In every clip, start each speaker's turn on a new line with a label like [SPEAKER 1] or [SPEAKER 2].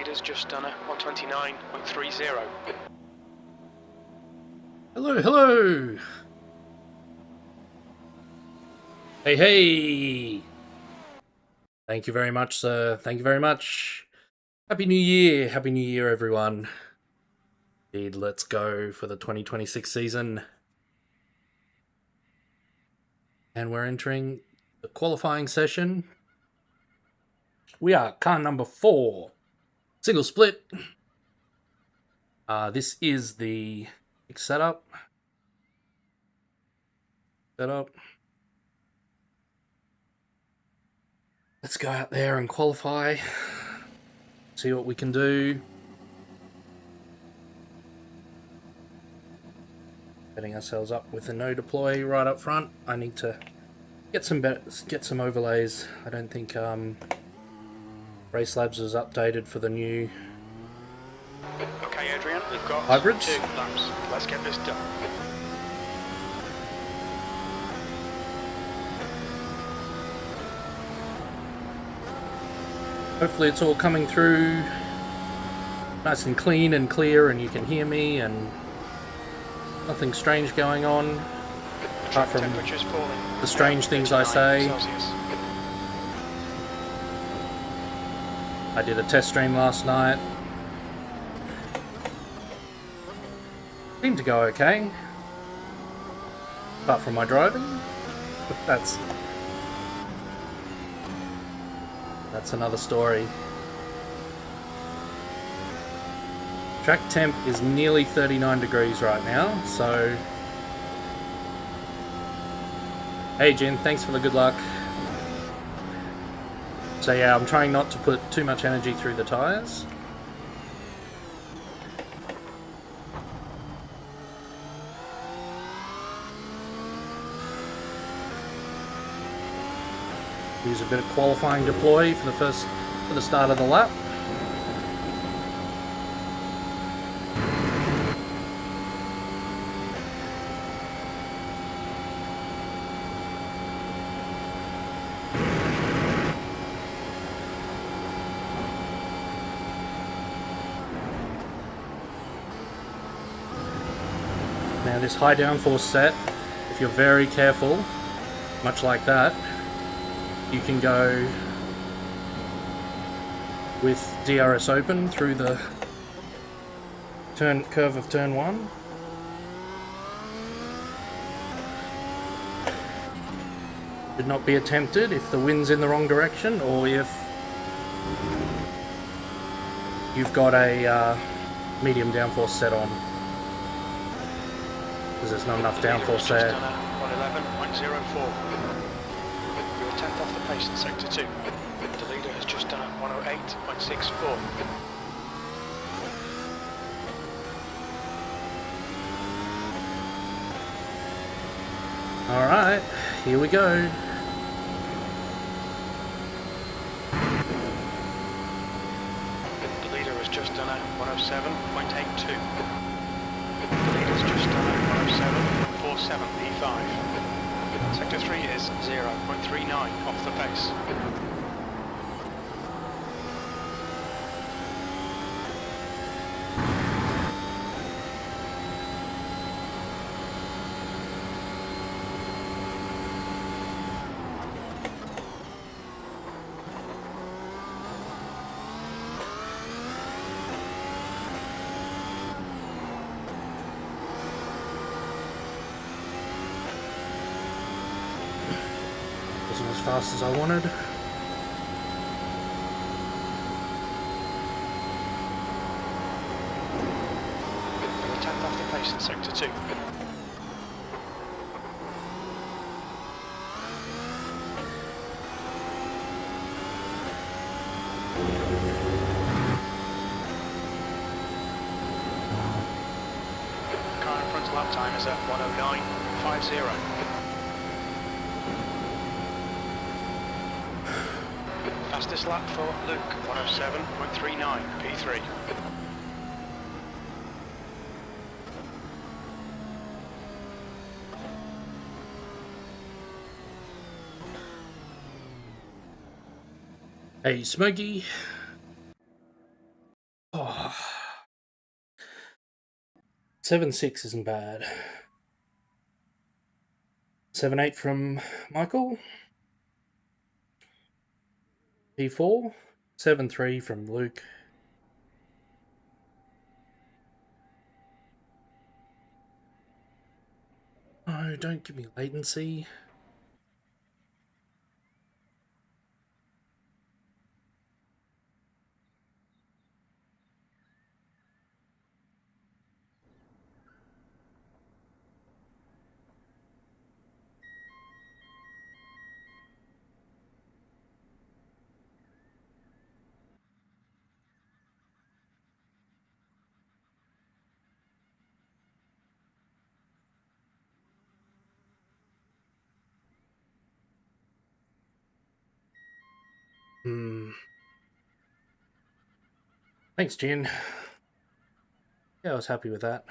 [SPEAKER 1] leader's just done a 129.30.
[SPEAKER 2] Hello, hello. Hey, hey. Thank you very much, sir. Thank you very much. Happy New Year. Happy New Year, everyone. Indeed, let's go for the 2026 season. And we're entering the qualifying session. We are car number 4. Single split. This is the setup. Let's go out there and qualify. See what we can do. Setting ourselves up with a no deploy right up front. I need to get some overlays. I don't think Race Labs is updated for the new
[SPEAKER 1] Okay, Adrian, we've got
[SPEAKER 2] hybrids.
[SPEAKER 1] 2 laps. Let's get this done.
[SPEAKER 2] Hopefully it's all coming through nice and clean and clear, and you can hear me, and nothing strange going on apart from the strange things I say. I did a test stream last night. Seemed to go okay, apart from my driving. But that's another story. Track temp is nearly 39 degrees right now, so... Hey Jen, thanks for the good luck. So yeah, I'm trying not to put too much energy through the tyres. Use a bit of qualifying deploy for the start of the lap. Now this high downforce set, if you're very careful, much like that, you can go with DRS open through the curve of turn 1. Should not be attempted if the wind's in the wrong direction, or if you've got a medium downforce set on, because there's not enough downforce there.
[SPEAKER 1] 111.04. 10th off the pace in sector 2. The leader has just done a 108.64.
[SPEAKER 2] Alright, here we go.
[SPEAKER 1] The leader has just done a 107.82. The leader's just done a 107.47 E5. Sector 3 is 0.39 off the pace.
[SPEAKER 2] Wasn't as fast as I wanted.
[SPEAKER 1] We're 10th off the pace in sector 2. Car in front's lap time is at 109.50. Fastest lap for Luke, 107.39 P3.
[SPEAKER 2] Hey Smokey. 7.6 isn't bad. 7.8 from Michael. P4. 7.3 from Luke. Oh, don't give me latency. Thanks, Jen. Yeah, I was happy with that.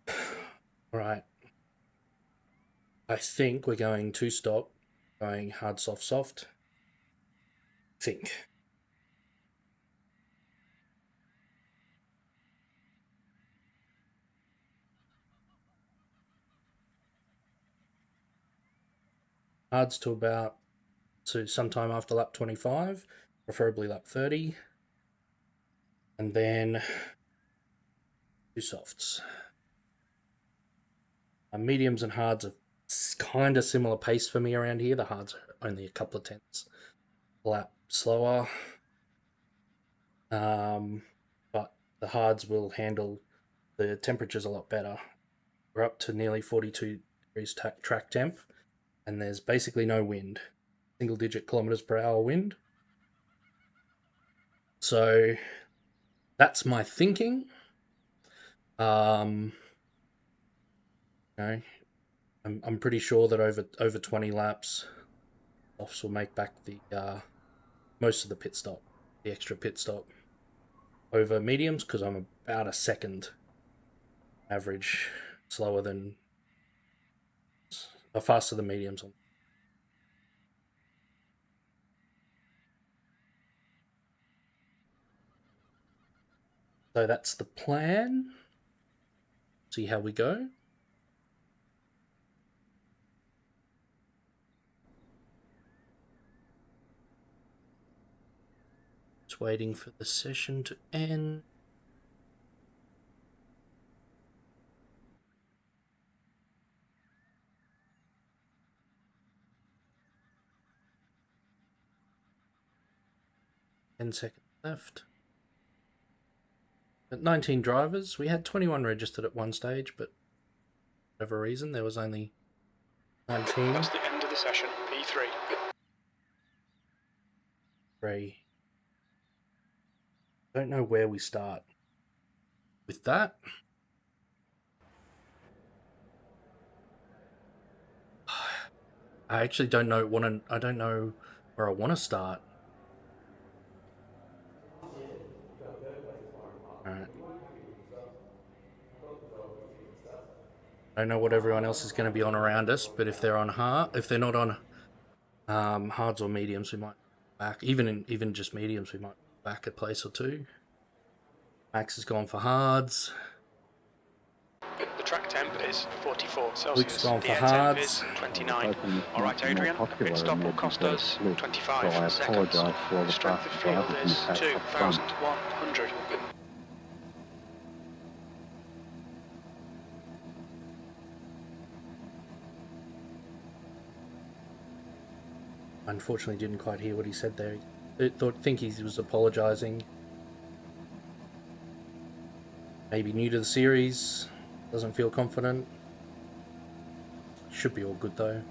[SPEAKER 2] All right. I think we're going to stop. Going hard, soft, soft. Think. Hards to about sometime after lap 25, preferably lap 30. And then 2 softs. Mediums and hards are kind of similar pace for me around here. The hards are only a couple of tenths lap slower. But the hards will handle the temperatures a lot better. We're up to nearly 42 degrees track temp, and there's basically no wind. Single-digit kilometers per hour wind. So that's my thinking. Okay. I'm pretty sure that over 20 laps, offs will make back the most of the pit stop, the extra pit stop over mediums, because I'm about a second average slower than, faster than mediums. So that's the plan. See how we go. Just waiting for the session to end. Seconds left. At 19 drivers, we had 21 registered at one stage, but for whatever reason, there was only 19.
[SPEAKER 1] That's the end of the session, P3.
[SPEAKER 2] 3. Don't know where we start with that. I actually don't know. I don't know where I want to start. All right. I don't know what everyone else is going to be on around us, but if they're on if they're not on hards or mediums, we might back. Even just mediums, we might back a place or two. Max has gone for hards.
[SPEAKER 1] The track temp is 44 Celsius.
[SPEAKER 2] Luke's gone for
[SPEAKER 1] the air
[SPEAKER 2] hards.
[SPEAKER 1] temp is 29. All right, Adrian. Pit stop will cost us 25 seconds. The strength of field is 2,100.
[SPEAKER 2] Unfortunately, didn't quite hear what he said there. I think he was apologising. Maybe new to the series, doesn't feel confident. Should be all good though.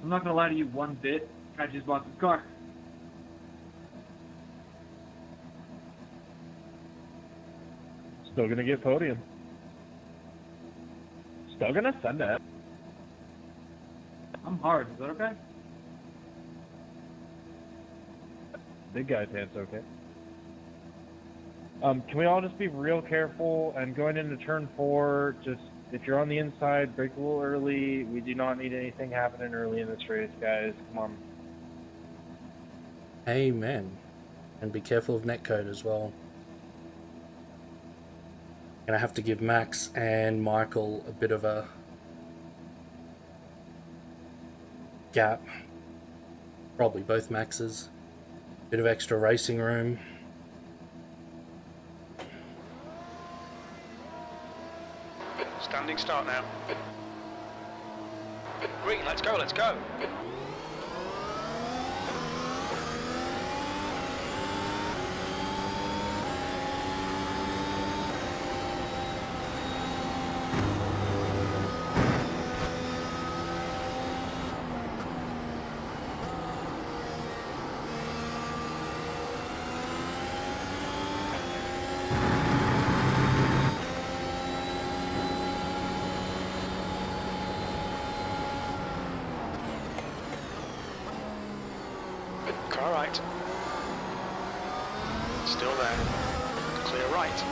[SPEAKER 3] I'm not gonna lie to you one bit. I just bought this car.
[SPEAKER 4] Still gonna get podium. Still gonna send it.
[SPEAKER 3] I'm hard. Is that okay?
[SPEAKER 4] Big guy pants okay. Can we all just be real careful and going into turn 4, just if you're on the inside, brake a little early. We do not need anything happening early in this race, guys. Come on.
[SPEAKER 2] Amen. And be careful of netcode as well. Gonna have to give Max and Michael a bit of a gap. Probably both Maxes. Bit of extra racing room.
[SPEAKER 1] Standing start now. Green, let's go, let's go. Car right. Still there. Clear right.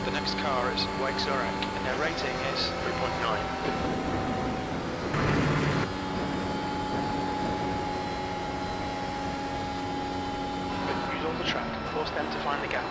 [SPEAKER 1] The next car is Wake Zurich, and their rating is 3.9. Use all the track, force them to find the gap.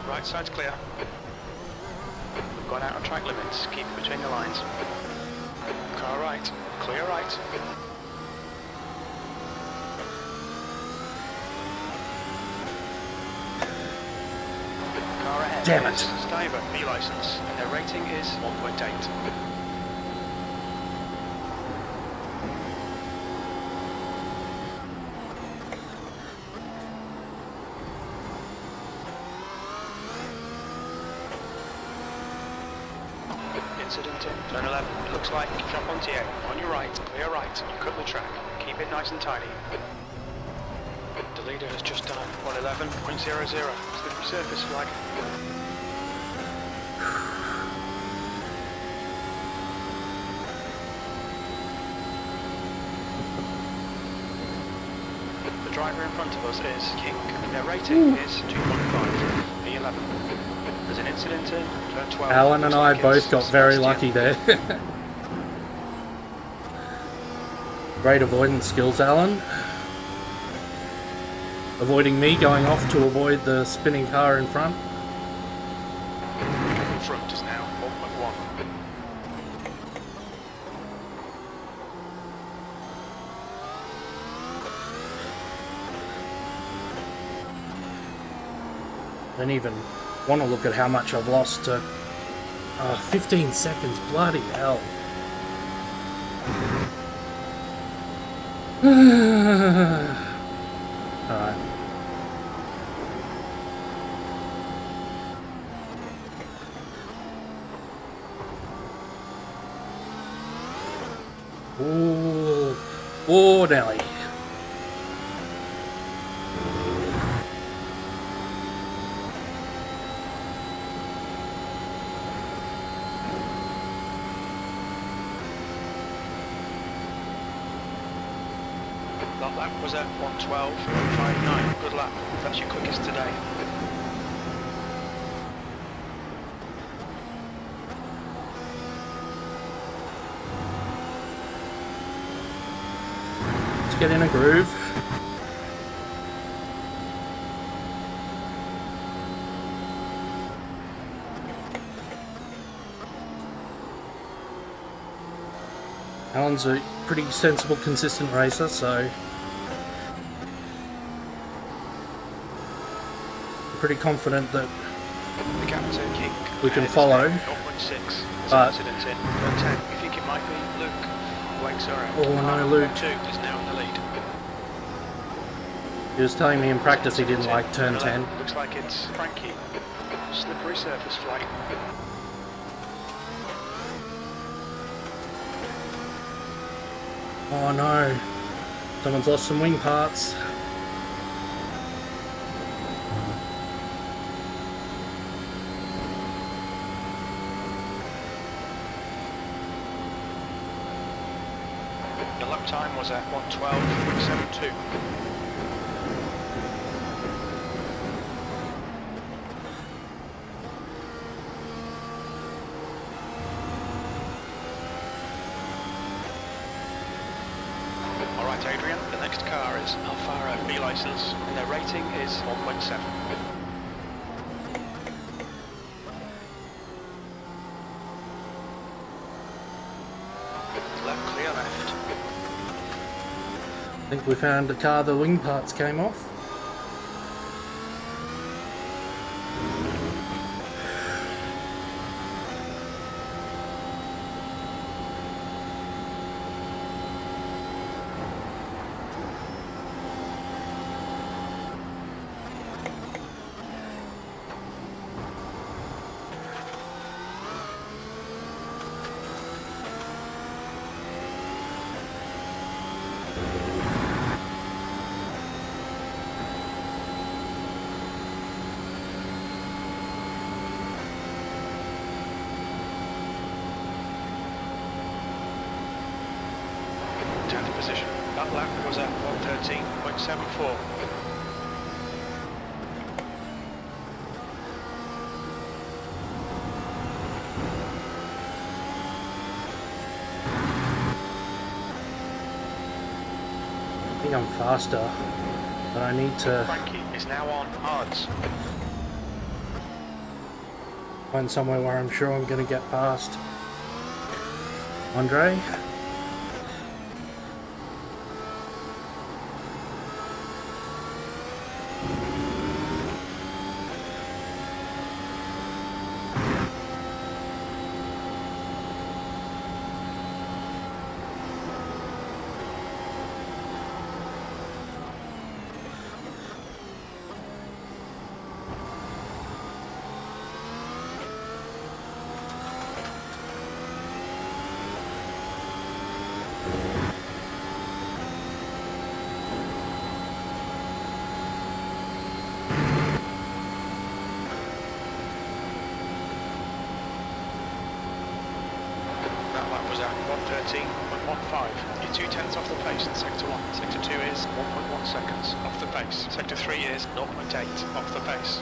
[SPEAKER 1] Right side's clear. We've gone out on track limits. Keep it between the lines. Car right. Clear right. Car ahead.
[SPEAKER 2] Damn it.
[SPEAKER 1] Is Stiver, B license, and their rating is 1.8. Incident in turn 11. It looks like jump on TA. On your right, clear right. Cut the track. Keep it nice and tidy. The leader has just done 111.00. Slippery surface flag. The driver in front of us is King. Their rating is 2.5. B11. There's an incident in turn 12.
[SPEAKER 2] Alan and I
[SPEAKER 1] Looks like
[SPEAKER 2] both
[SPEAKER 1] it's
[SPEAKER 2] got very
[SPEAKER 1] Sebastian.
[SPEAKER 2] lucky there. Great avoidance skills, Alan. Avoiding me going off to avoid the spinning car in front.
[SPEAKER 1] Front is now 1.1.
[SPEAKER 2] Don't even want to look at how much I've lost to 15 seconds. Bloody hell. Alright. Ooh. Oh, Nelly.
[SPEAKER 1] That lap was at 112.59. Good lap. That's your quickest today.
[SPEAKER 2] Let's get in a groove. Alan's a pretty sensible, consistent racer, so I'm pretty confident that
[SPEAKER 1] The captain, King.
[SPEAKER 2] we can follow.
[SPEAKER 1] 0.6.
[SPEAKER 2] But
[SPEAKER 1] Incident in. 10. You think it might be Luke? Wakes are out.
[SPEAKER 2] Oh, no, Luke.
[SPEAKER 1] 2 is now in the lead.
[SPEAKER 2] he was telling me in practice he didn't like turn 10.
[SPEAKER 1] Looks like it's Frankie. Slippery surface flight.
[SPEAKER 2] Oh no, someone's lost some wing parts.
[SPEAKER 1] The lap time was at 1:12.72. Alright Adrian, the next car is Alfaro B license and their rating is 1.7. Left clear left.
[SPEAKER 2] I think we found a car the wing parts came off.
[SPEAKER 1] Position. That lap was at 1:13.74.
[SPEAKER 2] I think I'm faster, but I need to
[SPEAKER 1] Frankie is now on hards.
[SPEAKER 2] find somewhere where I'm sure I'm going to get past Andre.
[SPEAKER 1] That lap was at 1:13.15. You're 2/10 off the pace in Sector 1. Sector 2 is 1.1 seconds off the pace. Sector 3 is 0.8 off the pace.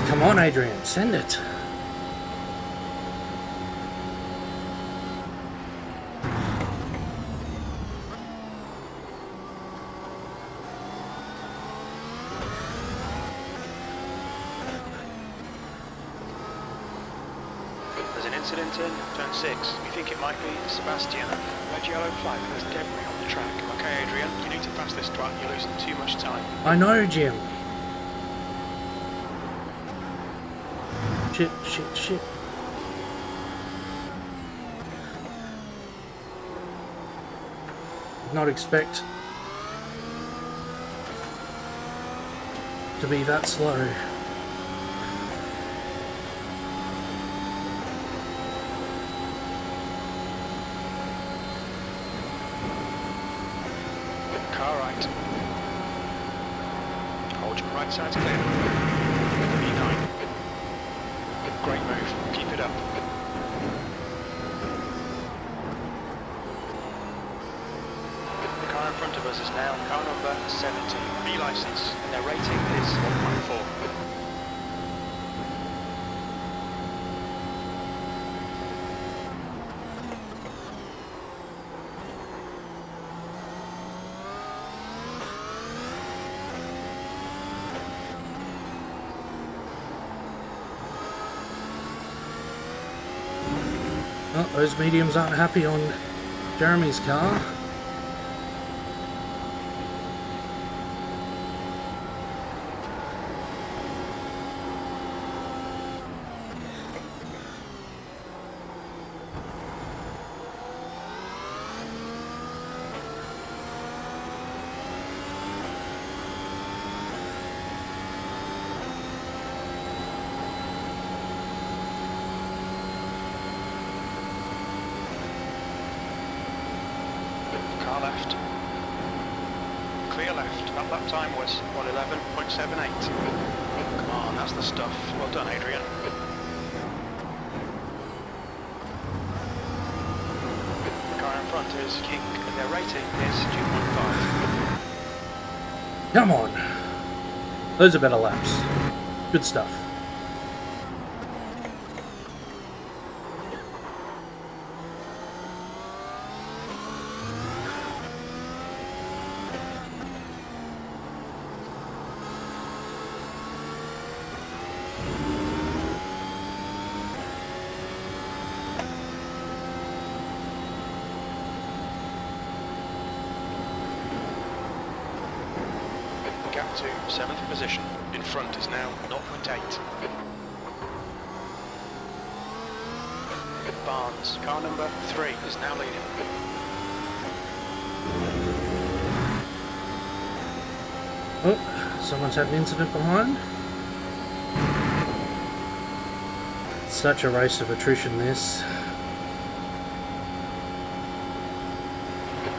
[SPEAKER 2] Come on, Adrian, send it.
[SPEAKER 1] There's an incident in turn 6. You think it might be Sebastian? Red yellow flag, there's debris on the track. Okay, Adrian, you need to pass this truck. You're losing too much time.
[SPEAKER 2] I know, Jim. Shit, shit, shit. Did not expect to be that slow.
[SPEAKER 1] Car right. Hold your right side's clear. E9. Great move. Keep it up. The car in front of us is now car number 70. B license, and their rating is 1.4.
[SPEAKER 2] Those mediums aren't happy on Jeremy's car.
[SPEAKER 1] Car left. Clear left. That lap time was 1:11.78. Come on, that's the stuff. Well done, Adrian. The car in front is King, and their rating is 2.5.
[SPEAKER 2] Come on. Those are better laps. Good stuff.
[SPEAKER 1] Gap to 7th position. In front is now 0.8. Barnes, car number 3, is now leading.
[SPEAKER 2] Oh, someone's had an incident behind. Such a race of attrition, this.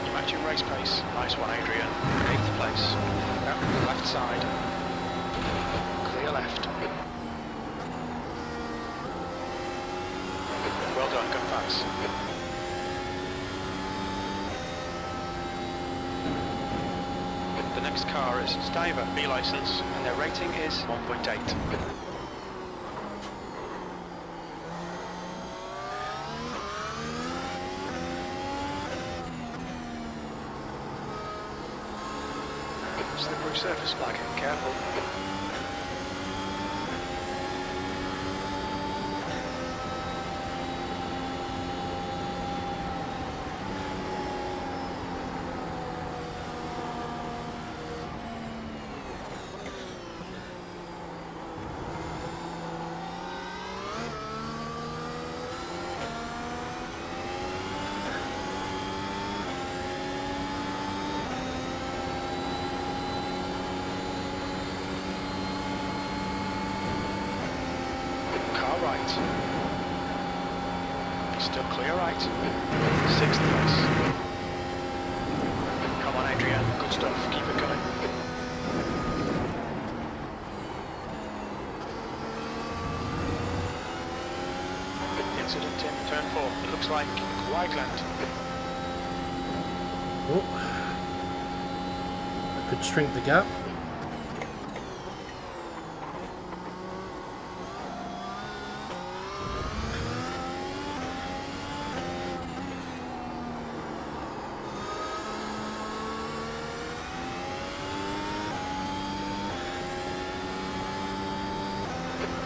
[SPEAKER 1] You're matching race pace. Nice one, Adrian. 8th place. Out the left side. Clear left. Well done, good pass. The next car is Stiver, B license, and their rating is 1.8. Slippery surface, like it, careful. Right. Still clear right. 6th place. Come on, Adrian. Good stuff. Keep it coming. Incident in turn 4. It looks like Wideland.
[SPEAKER 2] Oh. I could shrink the gap.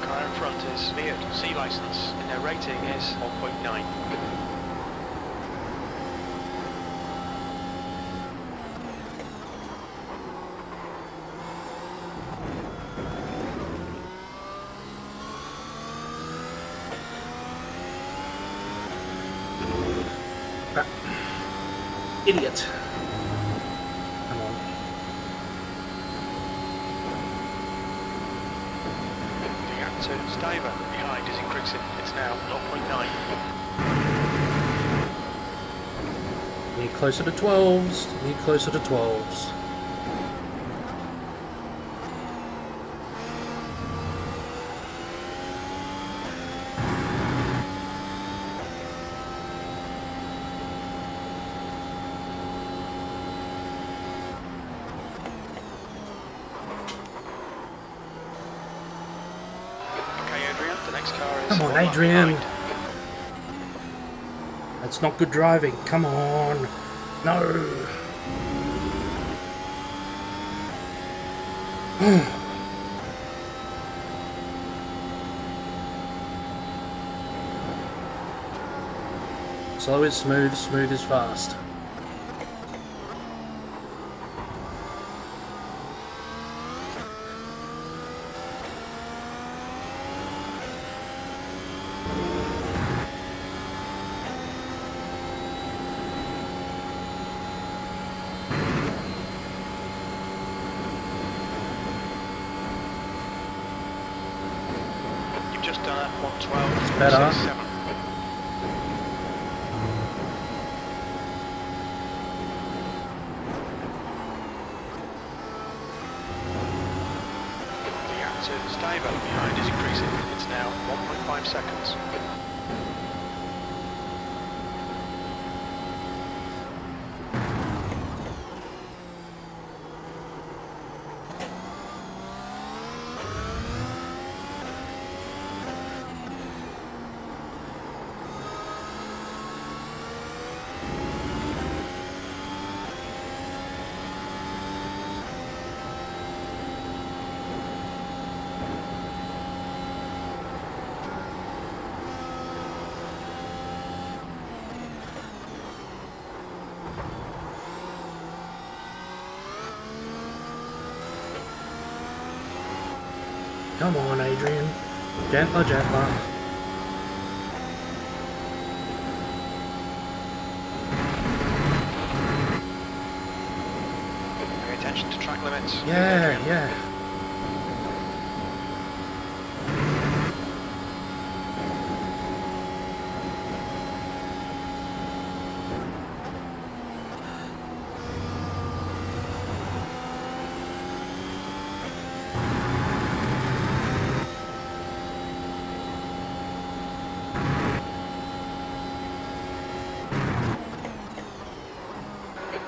[SPEAKER 1] Car in front is Beard, C license, and their rating is 1.9.
[SPEAKER 2] Idiot. Come on.
[SPEAKER 1] To Stiver, behind is increasing. It's now 0.9.
[SPEAKER 2] Need closer to 12s. Need closer to 12s.
[SPEAKER 1] The next car is
[SPEAKER 2] Come on, Adrian. That's not good driving. Come on. No. Slow is smooth, smooth is fast.
[SPEAKER 1] You've just done a 112.
[SPEAKER 2] It's better.
[SPEAKER 1] 67. The gap to Staver behind is increasing. It's now 1.5 seconds.
[SPEAKER 2] Come on, Adrian. Gentler, gentler.
[SPEAKER 1] Pay attention to track limits.
[SPEAKER 2] Yeah, yeah.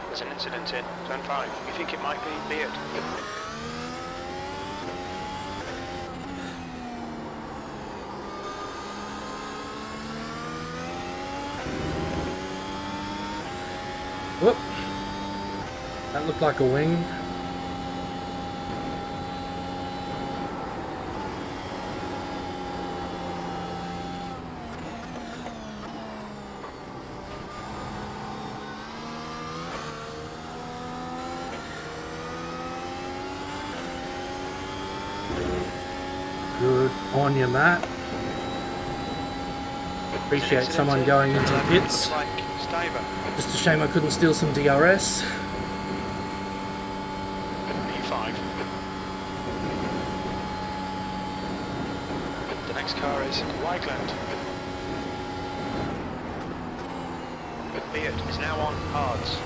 [SPEAKER 1] There's an incident in Zone 5. You think it might be it?
[SPEAKER 2] Whoop. That looked like a wing. Good on you, Matt. Appreciate someone going into the pits.
[SPEAKER 1] Looks like Staver.
[SPEAKER 2] Just a shame I couldn't steal some DRS.
[SPEAKER 1] P5. The next car is Weigland. Beard is now on hards.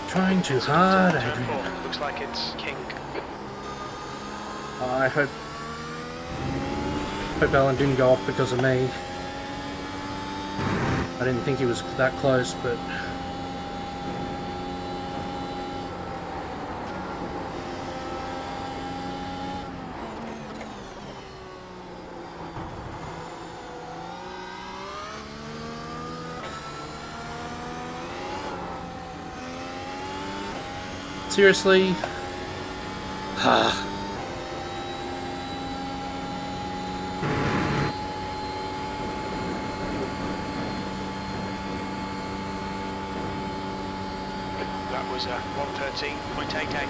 [SPEAKER 2] Trying too hard,
[SPEAKER 1] Turn
[SPEAKER 2] Adrian.
[SPEAKER 1] 4. Looks like it's King.
[SPEAKER 2] I hope Alan didn't go off because of me. I didn't think he was that close, but seriously?
[SPEAKER 1] That was 113.88.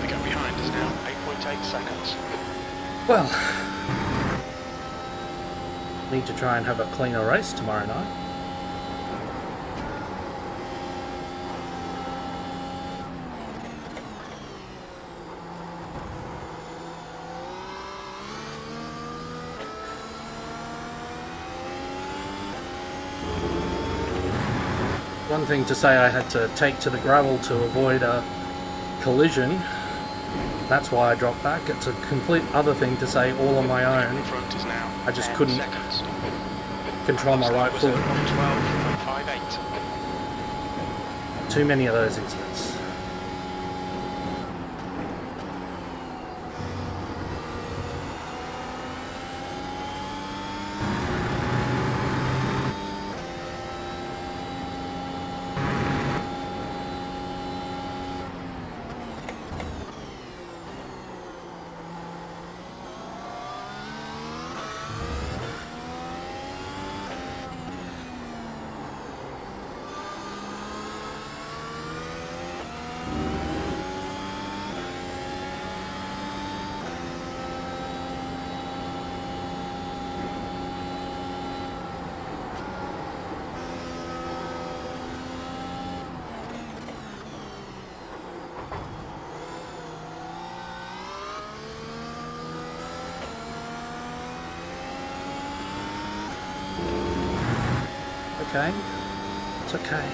[SPEAKER 1] The gap behind is now 8.8 seconds.
[SPEAKER 2] Well, need to try and have a cleaner race tomorrow night. one thing to say I had to take to the gravel to avoid a collision. That's why I dropped back. It's a complete other thing to say all on my own.
[SPEAKER 1] In front is now
[SPEAKER 2] I just
[SPEAKER 1] 10
[SPEAKER 2] couldn't
[SPEAKER 1] seconds.
[SPEAKER 2] control my right
[SPEAKER 1] Was at
[SPEAKER 2] foot.
[SPEAKER 1] 112.58.
[SPEAKER 2] Too many of those incidents. Okay, it's okay.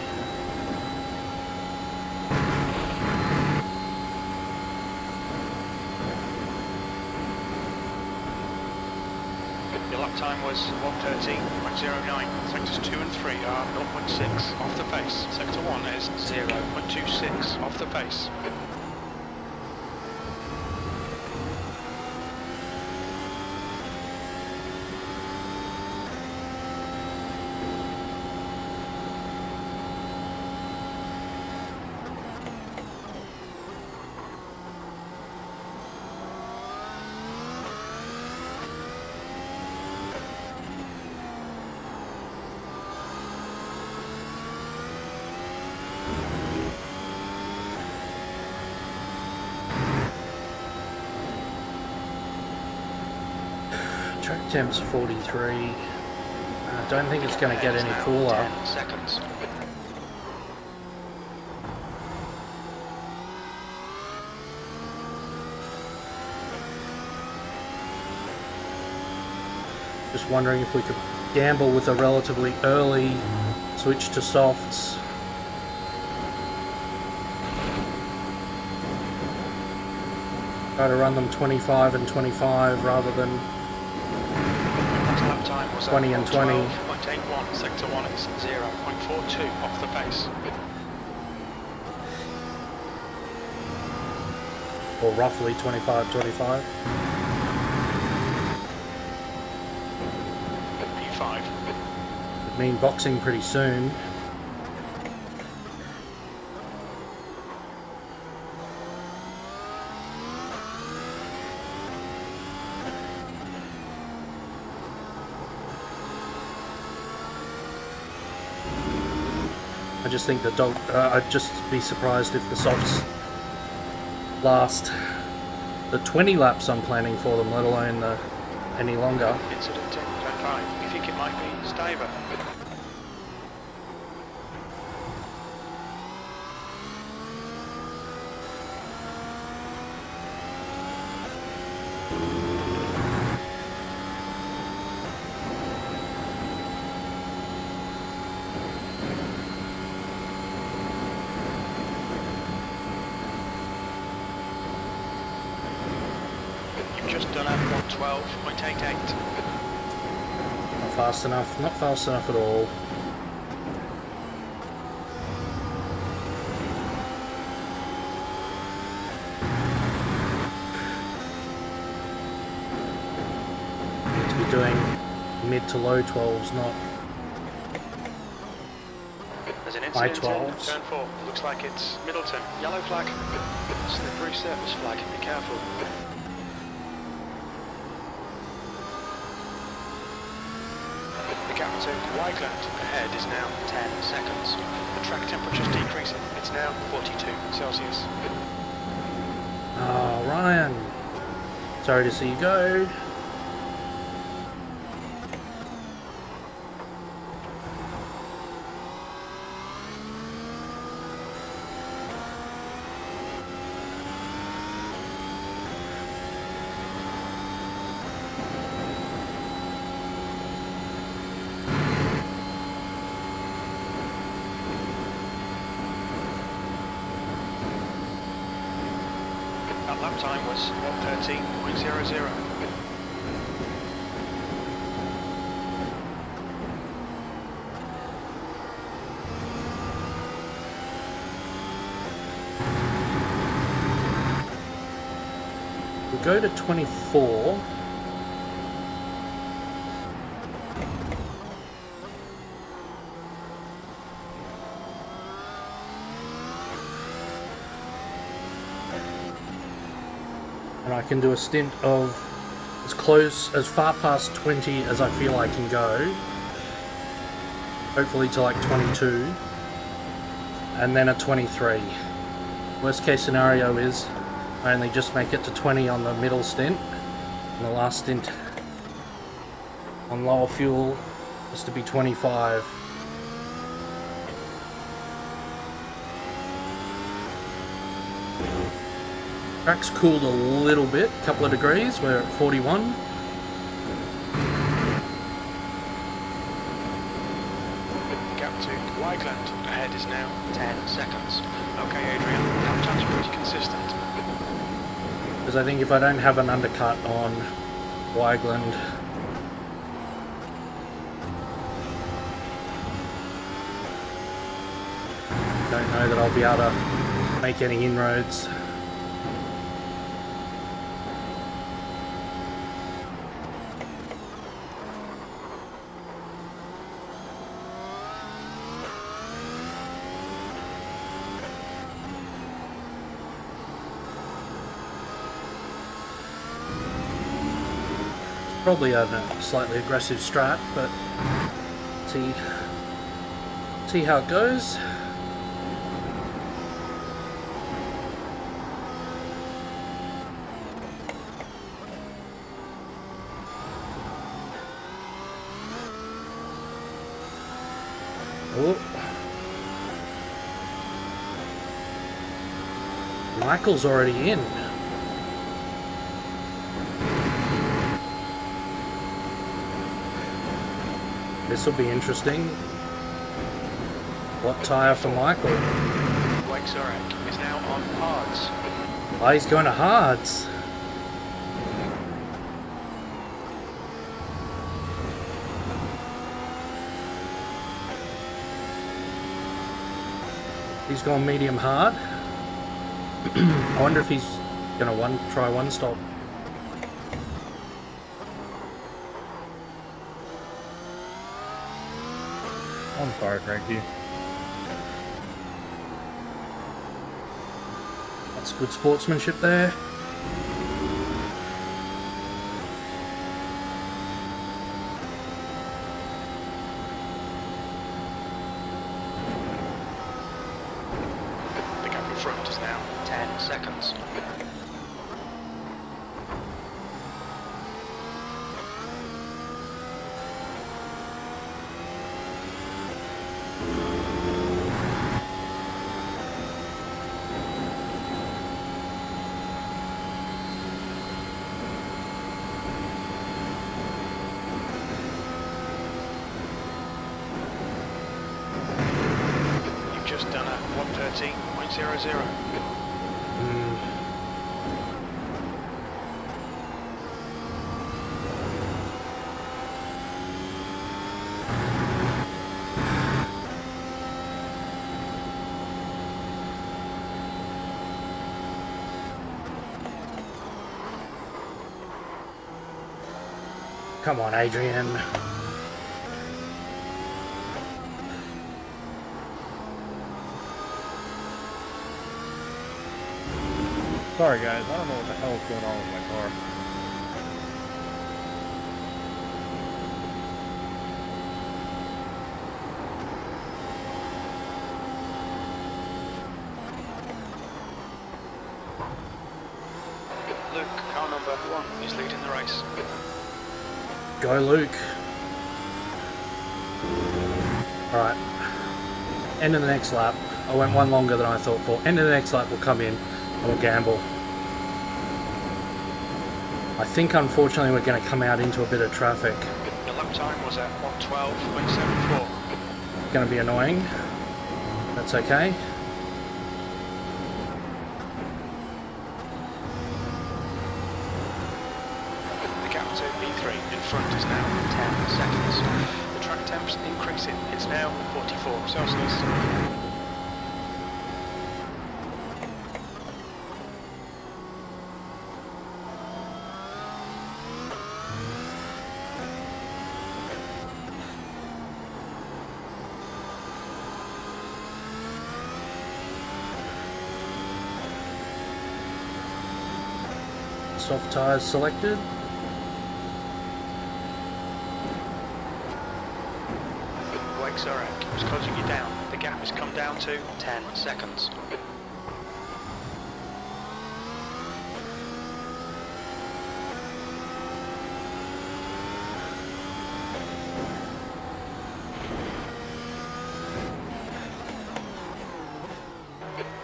[SPEAKER 1] Your lap time was 1:13.09. Sectors 2 and 3 are 0.6 off the pace. Sector 1 is 0.26 off the pace.
[SPEAKER 2] Track temp's 43. I don't think it's going to get any cooler.
[SPEAKER 1] 10 seconds.
[SPEAKER 2] Just wondering if we could gamble with a relatively early switch to softs. Try to run them 25 and 25 rather than
[SPEAKER 1] Lap time was
[SPEAKER 2] 20 and 20.
[SPEAKER 1] 12.81. Sector 1 is 0.42 off the pace.
[SPEAKER 2] or roughly 25-25.
[SPEAKER 1] P5.
[SPEAKER 2] Would mean boxing pretty soon. I just think the dog. I'd just be surprised if the softs last the 20 laps I'm planning for them, let alone any longer.
[SPEAKER 1] Incident 10.5. You think it might be Stiver? Just done at 112.88.
[SPEAKER 2] Not fast enough. Not fast enough at all. Need to be doing mid to low 12s, not
[SPEAKER 1] There's an
[SPEAKER 2] high
[SPEAKER 1] incident in
[SPEAKER 2] 12s.
[SPEAKER 1] turn 4. Looks like it's Middleton. Yellow flag. Slippery surface flag. Be careful. The gap to Wigeland ahead is now 10 seconds. The track temperature's decreasing. It's now 42 Celsius.
[SPEAKER 2] Oh, Ryan. Sorry to see you go.
[SPEAKER 1] lap time was 1:13.00.
[SPEAKER 2] We'll go to 24. And I can do a stint of as far past 20 as I feel I can go. Hopefully to like 22. And then a 23. Worst case scenario is I only just make it to 20 on the middle stint. And the last stint on lower fuel is to be 25. Track's cooled a little bit, a couple of degrees, we're at 41.
[SPEAKER 1] Gap to Wiegland ahead is now 10 seconds. Okay, Adrian, lap time's pretty consistent.
[SPEAKER 2] Because I think if I don't have an undercut on Wiegland, don't know that I'll be able to make any inroads. Probably a slightly aggressive strat, but see how it goes. Oh. Michael's already in. This will be interesting. What tyre for Michael?
[SPEAKER 1] Blake Zurek is now on hards.
[SPEAKER 2] Oh, he's going to hards. He's gone medium hard. I wonder if he's going to try one stop.
[SPEAKER 4] I'm sorry, Frankie.
[SPEAKER 2] That's good sportsmanship there.
[SPEAKER 1] The gap in front is now 10 seconds. Just done at 1:13.00.
[SPEAKER 2] Come on, Adrian.
[SPEAKER 4] Sorry guys, I don't know what the hell is going on with my car.
[SPEAKER 1] Luke, car number 1, is leading the race.
[SPEAKER 2] Go, Luke. Alright. End of the next lap. I went one longer than I thought for. End of the next lap will come in and we'll gamble. I think unfortunately we're going to come out into a bit of traffic.
[SPEAKER 1] Your lap time was at 1:12.74.
[SPEAKER 2] Going to be annoying. That's okay.
[SPEAKER 1] front is now 10 seconds. The track temp's increasing. It's now 44 Celsius.
[SPEAKER 2] Soft tyres selected.
[SPEAKER 1] Brakes are out. It's closing you down. The gap has come down to 10 seconds.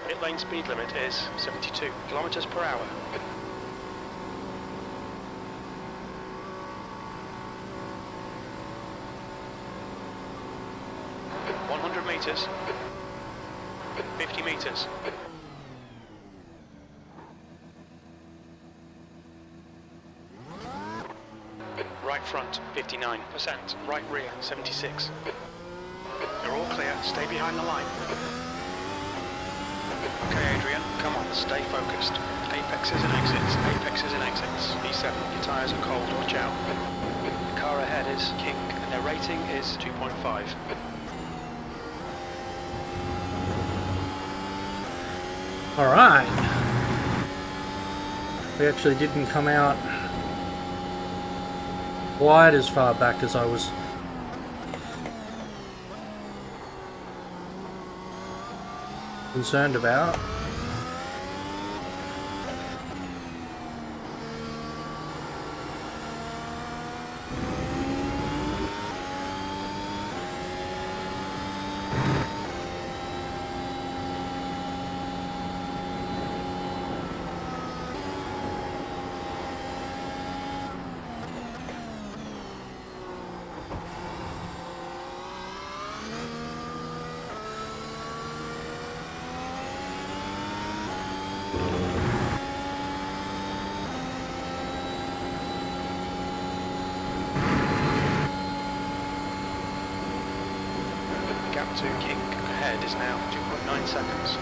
[SPEAKER 1] Pit lane speed limit is 72 kilometers per hour. 100 meters, 50 meters. Right front, 59%. Right rear, 76. You're all clear. Stay behind the line. Okay, Adrian, come on, stay focused. Apexes and exits, apexes and exits. B7, your tyres are cold, watch out. The car ahead is King, and their rating is 2.5.
[SPEAKER 2] Alright. We actually didn't come out quite as far back as I was concerned about.
[SPEAKER 1] Gap to King ahead is now 2.9 seconds.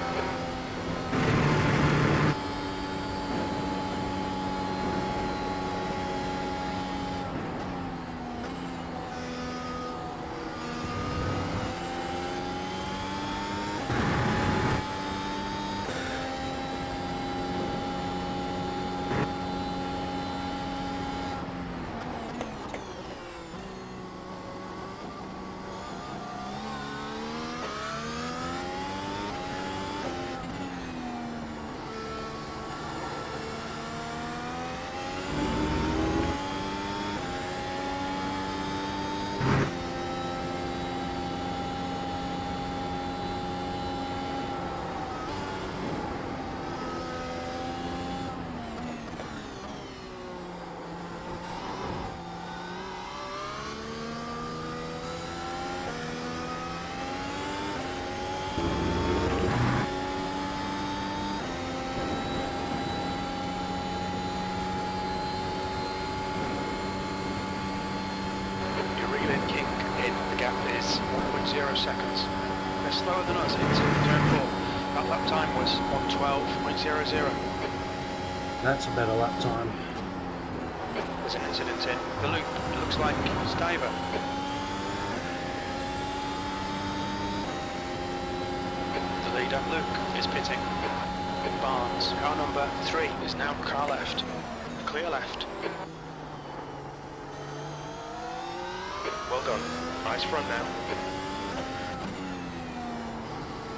[SPEAKER 1] Is 1.0 seconds. They're slower than us into turn 4. That lap time was 1:12.00.
[SPEAKER 2] That's a better lap time.
[SPEAKER 1] There's an incident in the loop. It looks like Stiver. The leader, Luke, is pitting. Barnes, car number 3, is now car left. Clear left. Well done. Nice front now.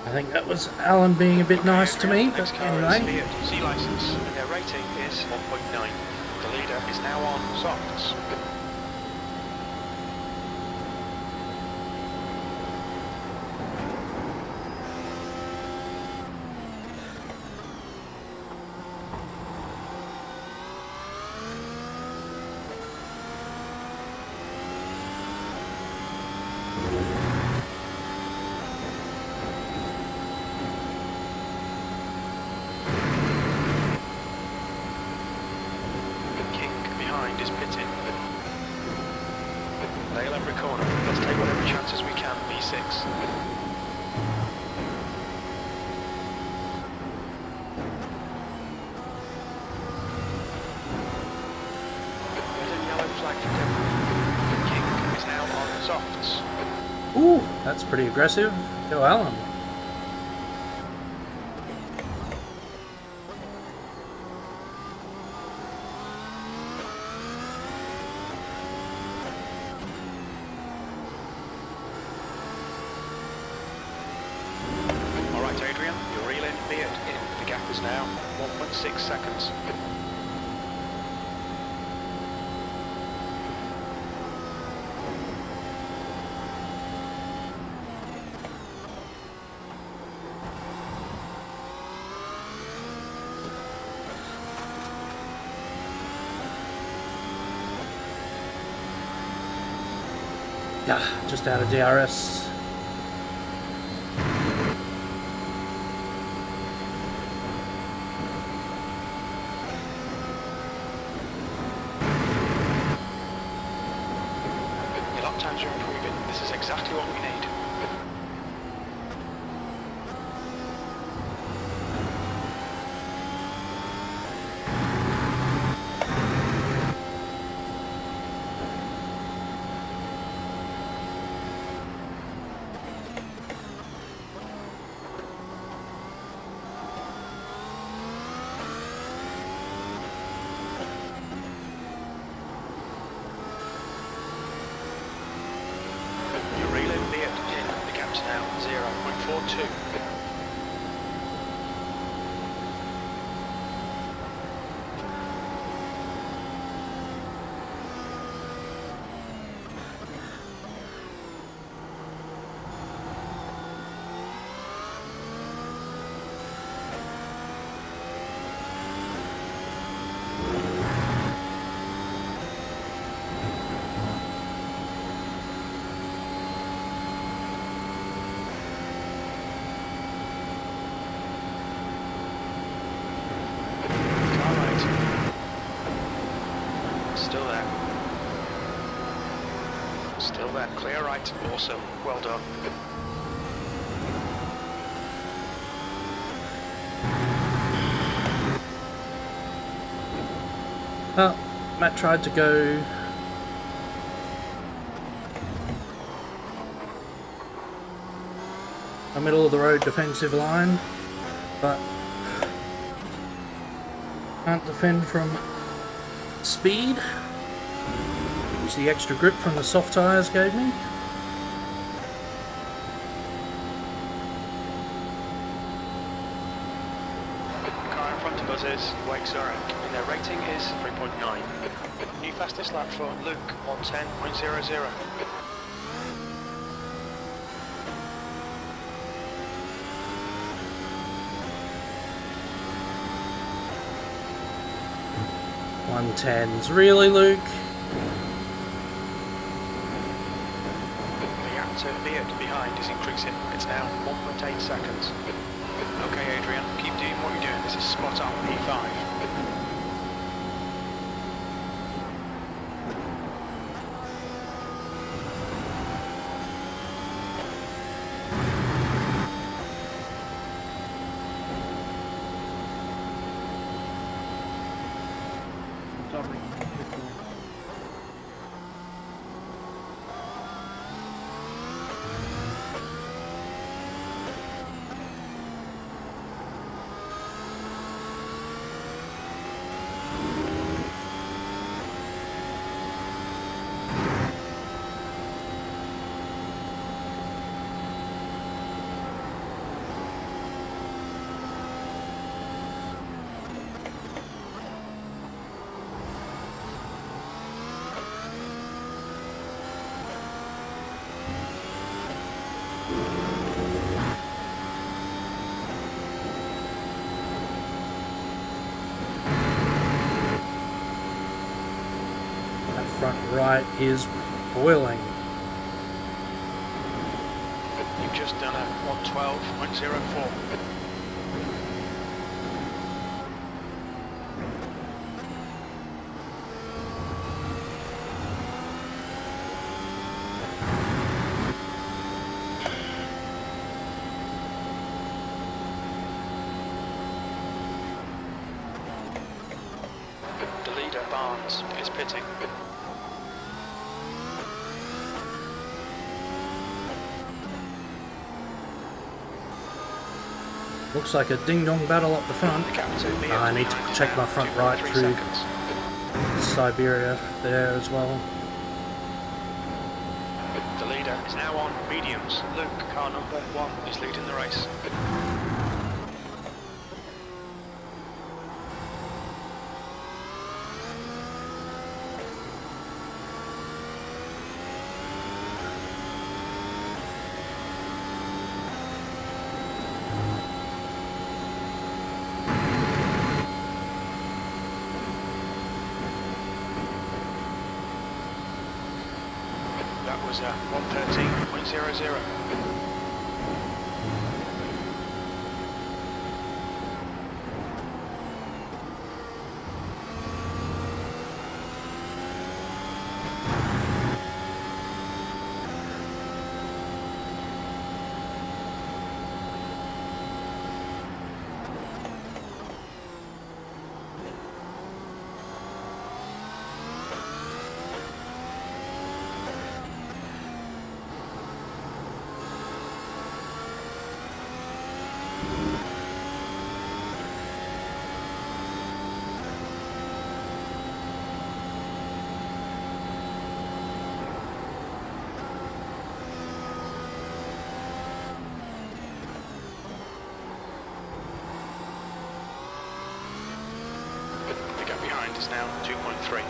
[SPEAKER 2] I think that was Alan being a bit nice to me, but
[SPEAKER 1] Next car
[SPEAKER 2] anyway.
[SPEAKER 1] is Fiat C license, and their rating is 1.9. The leader is now on softs. King behind is pitting. every corner. Let's take whatever chances we can, V6. Red and yellow flag for Denmark. King is now on softs.
[SPEAKER 2] Ooh, that's pretty aggressive. Go Alan.
[SPEAKER 1] Alright Adrian, you're reeling Beard in. The gap is now 1.6 seconds.
[SPEAKER 2] Yeah, just out of DRS.
[SPEAKER 1] Your lap times are improving. This is exactly what we need. You're reeling Beard in. The gap's now 0.42. Alright. Still there. Still there. Clear right. Awesome. Well done.
[SPEAKER 2] Well, Matt tried to go a middle of the road defensive line, but can't defend from speed, which the extra grip from the soft tyres gave me.
[SPEAKER 1] Car in front of us is Wake Zurich, and their rating is 3.9. New fastest lap for Luke, 110.00.
[SPEAKER 2] .110s, really, Luke?
[SPEAKER 1] The gap to Beard behind is increasing. It's now 1.8 seconds. Okay, Adrian, keep doing what you're doing. This is spot on, P5.
[SPEAKER 2] Front right is boiling.
[SPEAKER 1] You've just done a 112.04. Barnes is pitting.
[SPEAKER 2] Looks like a ding-dong battle up the front.
[SPEAKER 1] The gap to Beard
[SPEAKER 2] I need to
[SPEAKER 1] behind is
[SPEAKER 2] check
[SPEAKER 1] now
[SPEAKER 2] my front right
[SPEAKER 1] 2.3
[SPEAKER 2] through
[SPEAKER 1] seconds.
[SPEAKER 2] Siberia there as well.
[SPEAKER 1] The leader is now on mediums. Luke, car number 1, is leading the race. That was 1:13.00. The gap behind is now 2.3.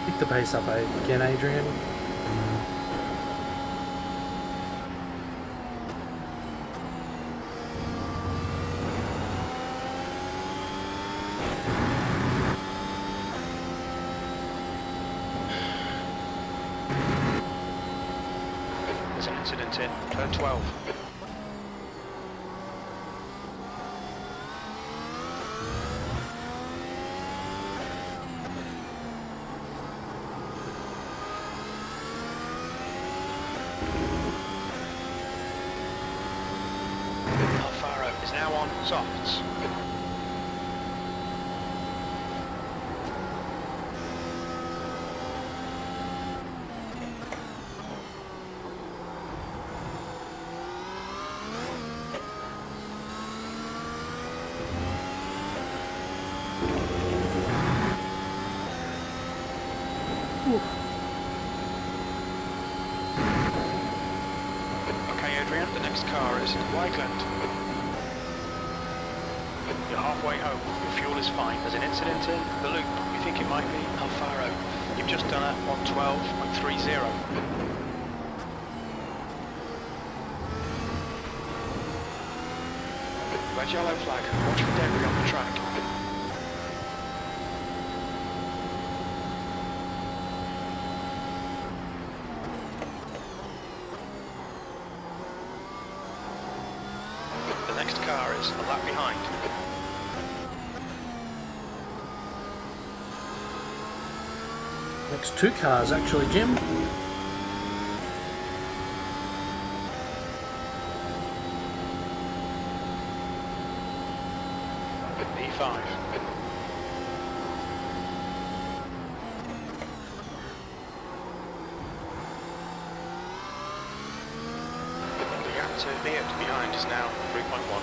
[SPEAKER 2] Pick the pace up again, Adrian.
[SPEAKER 1] There's an incident in turn 12. Alfaro is now on softs. Okay, Adrian, the next car is Wiegland. You're halfway home. Your fuel is fine. There's an incident in the loop. You think it might be Alfaro. You've just done a 1:12.30. Red yellow flag. Watch for debris on the track. The next car is a lap behind.
[SPEAKER 2] Next two cars, actually, Jim.
[SPEAKER 1] P5. The gap to Beard behind is now 3.1.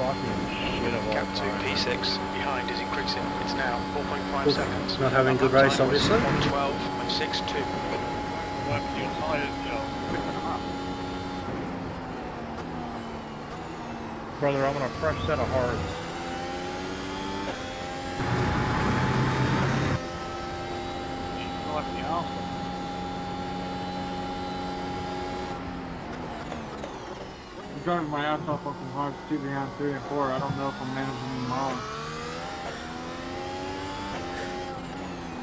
[SPEAKER 4] fucking shit of all
[SPEAKER 1] Gap to
[SPEAKER 4] time.
[SPEAKER 1] P6 behind is increasing. It's now 4.5
[SPEAKER 2] Oof,
[SPEAKER 1] seconds.
[SPEAKER 2] not having a good
[SPEAKER 1] Lap
[SPEAKER 2] race,
[SPEAKER 1] time was
[SPEAKER 2] obviously.
[SPEAKER 1] 1:12.62.
[SPEAKER 4] Brother, I'm on a fresh set of hearts.
[SPEAKER 3] I'm driving my ass off on hard 2 behind 3 and 4. I don't know if I'm managing them all.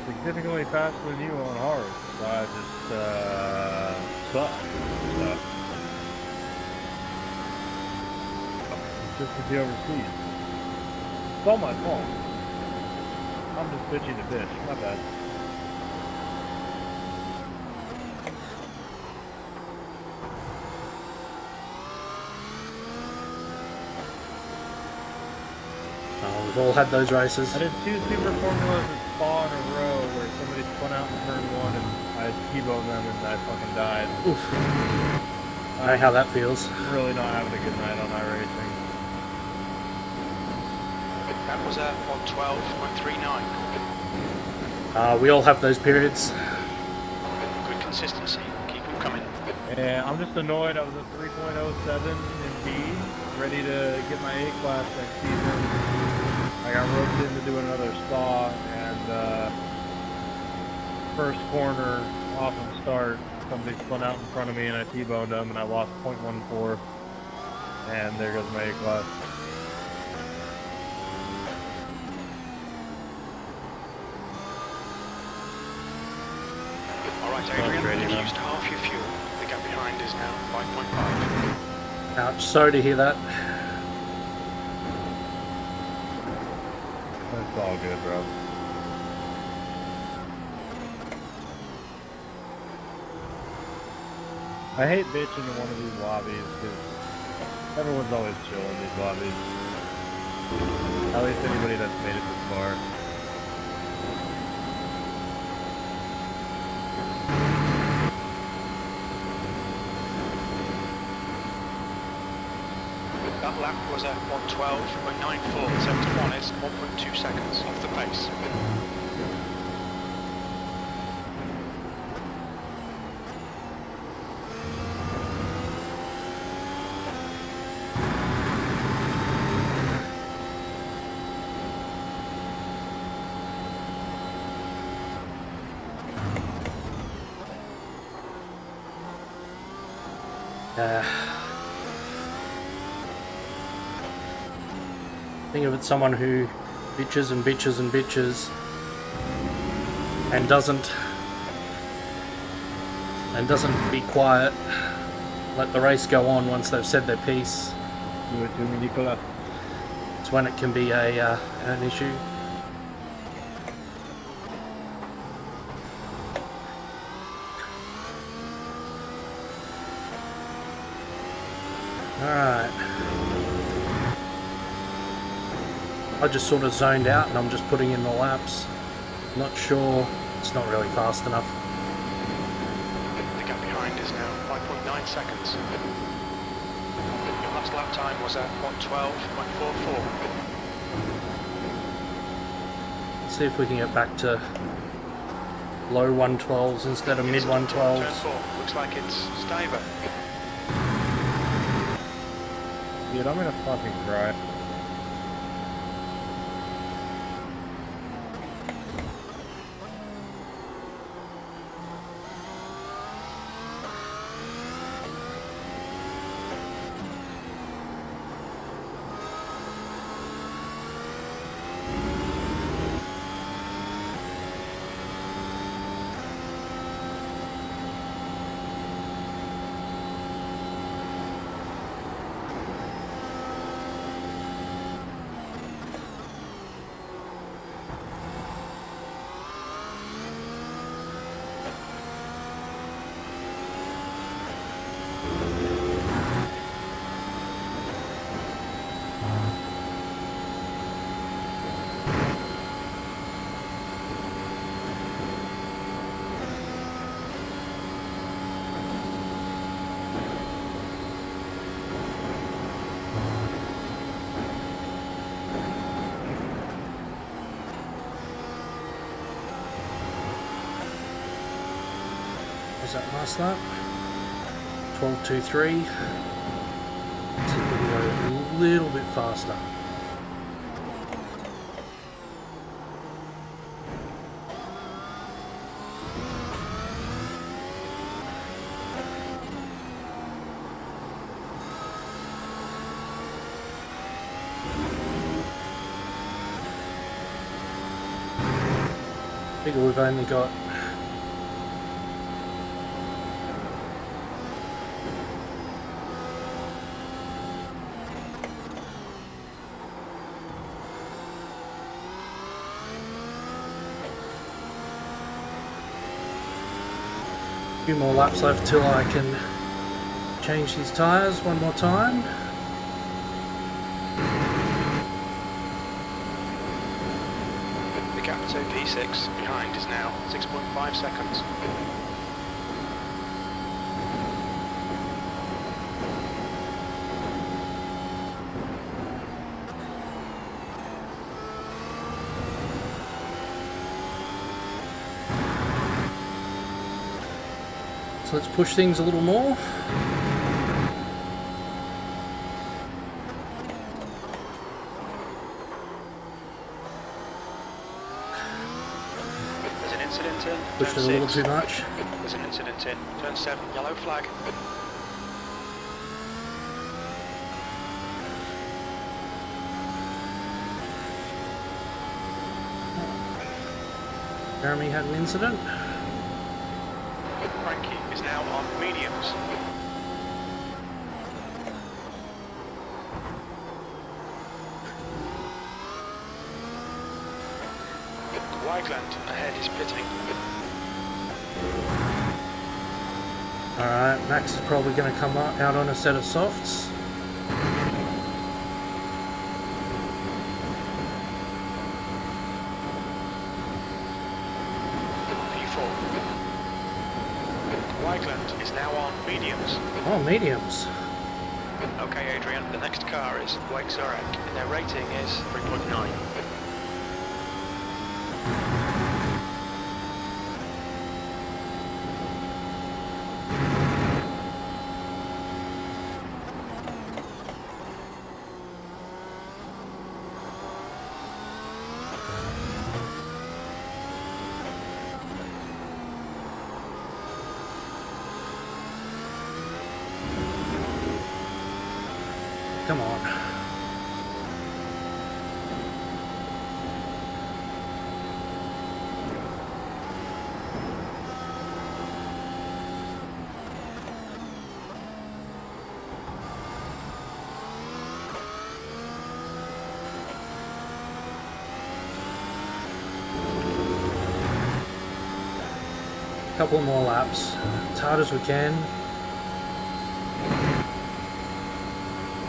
[SPEAKER 4] Significantly faster than you on hard. So I just suck. So. Consistency overseas. It's all my fault. I'm just bitchy the bitch. My bad.
[SPEAKER 2] Oh, we've all had those races.
[SPEAKER 4] I did 2 super formulas at Spa in a row where somebody spun out in turn 1 and I T-boned them and I fucking died.
[SPEAKER 2] Oof. I know how that feels.
[SPEAKER 4] I'm really not having a good night on iRacing.
[SPEAKER 1] That was at 1:12.39.
[SPEAKER 2] We all have those periods.
[SPEAKER 1] Good consistency. Keep them coming.
[SPEAKER 4] And I'm just annoyed. I was at 3.07 in B, ready to get my A class next season. I got roped in to do another Spa, and first corner off of the start, somebody spun out in front of me and I T-boned them and I lost 0.14, and there goes my A class.
[SPEAKER 1] Alright, Adrian, you've used half your fuel. The gap behind is now 5.5.
[SPEAKER 2] Ouch, sorry to hear that.
[SPEAKER 4] It's all good, bro. I hate bitching in one of these lobbies because everyone's always chill in these lobbies. At least anybody that's made it this far.
[SPEAKER 1] That lap was at 1:12.94. 71 is 1.2 seconds off the pace.
[SPEAKER 2] Think of it, someone who bitches and bitches and bitches and doesn't be quiet, let the race go on once they've said their piece.
[SPEAKER 4] Do it to me, Nicola.
[SPEAKER 2] It's when it can be an issue. Alright. I just sort of zoned out and I'm just putting in the laps. Not sure. It's not really fast enough.
[SPEAKER 1] The gap behind is now 5.9 seconds. Your last lap time was at 1:12.44.
[SPEAKER 2] Let's see if we can get back to low 112s instead of mid
[SPEAKER 1] Turn
[SPEAKER 2] 112s.
[SPEAKER 1] 4. Looks like it's stable.
[SPEAKER 4] Dude, I'm gonna fucking cry.
[SPEAKER 2] was that last lap? 12.23. Let's see if we can go a little bit faster. I think we've only got a few more laps left till I can change these tyres one more time.
[SPEAKER 1] The gap to P6 behind is now 6.5 seconds.
[SPEAKER 2] So let's push things a little more.
[SPEAKER 1] There's an incident in
[SPEAKER 2] Pushed it
[SPEAKER 1] turn
[SPEAKER 2] a little
[SPEAKER 1] 6.
[SPEAKER 2] too much.
[SPEAKER 1] There's an incident in turn 7, yellow flag.
[SPEAKER 2] Jeremy had an incident.
[SPEAKER 1] Frankie is now on mediums. Wiegland ahead is pitting.
[SPEAKER 2] Alright, Max is probably going to come out on a set of softs.
[SPEAKER 1] P4. Wiegland is now on mediums.
[SPEAKER 2] Oh, mediums.
[SPEAKER 1] Okay, Adrian, the next car is Wake Zorek, and their rating is 3.9.
[SPEAKER 2] Come on. Couple more laps, as hard as we can.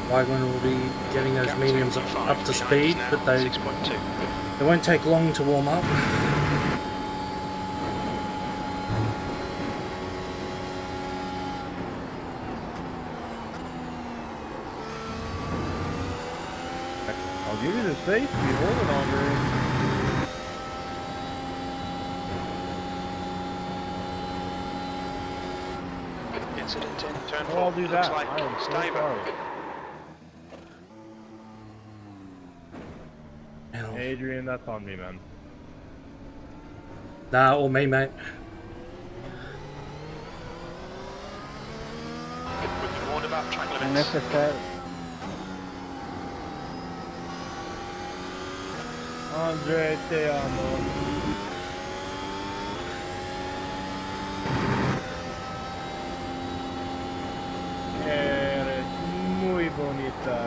[SPEAKER 2] Wagner will be getting those mediums up to speed, but they won't take long to warm up.
[SPEAKER 4] I'll give you the safety. Hold it on, Green.
[SPEAKER 1] Incident in turn 4.
[SPEAKER 4] I'll do
[SPEAKER 1] Looks
[SPEAKER 4] that.
[SPEAKER 1] like
[SPEAKER 4] I am so
[SPEAKER 1] Stuyver.
[SPEAKER 4] sorry.
[SPEAKER 2] Hell.
[SPEAKER 4] Adrian, that's on me, man.
[SPEAKER 2] Nah, all me, mate.
[SPEAKER 1] We've been warned about track limits.
[SPEAKER 3] Necessary.
[SPEAKER 4] Andre, te amo. Eres muy bonita.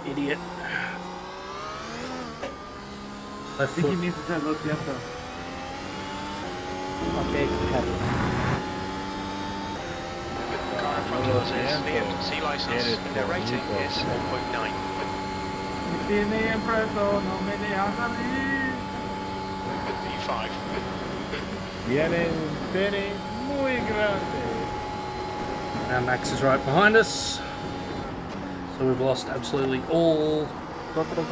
[SPEAKER 2] Idiot.
[SPEAKER 3] I think he needs to say lo siento. Okay,
[SPEAKER 1] Car in front of us is VMC license, and their rating is 4.9.
[SPEAKER 3] Me tiene impreso, no me deja salir.
[SPEAKER 1] P5.
[SPEAKER 4] Viene un pene muy grande.
[SPEAKER 2] Now Max is right behind us. So we've lost absolutely all of the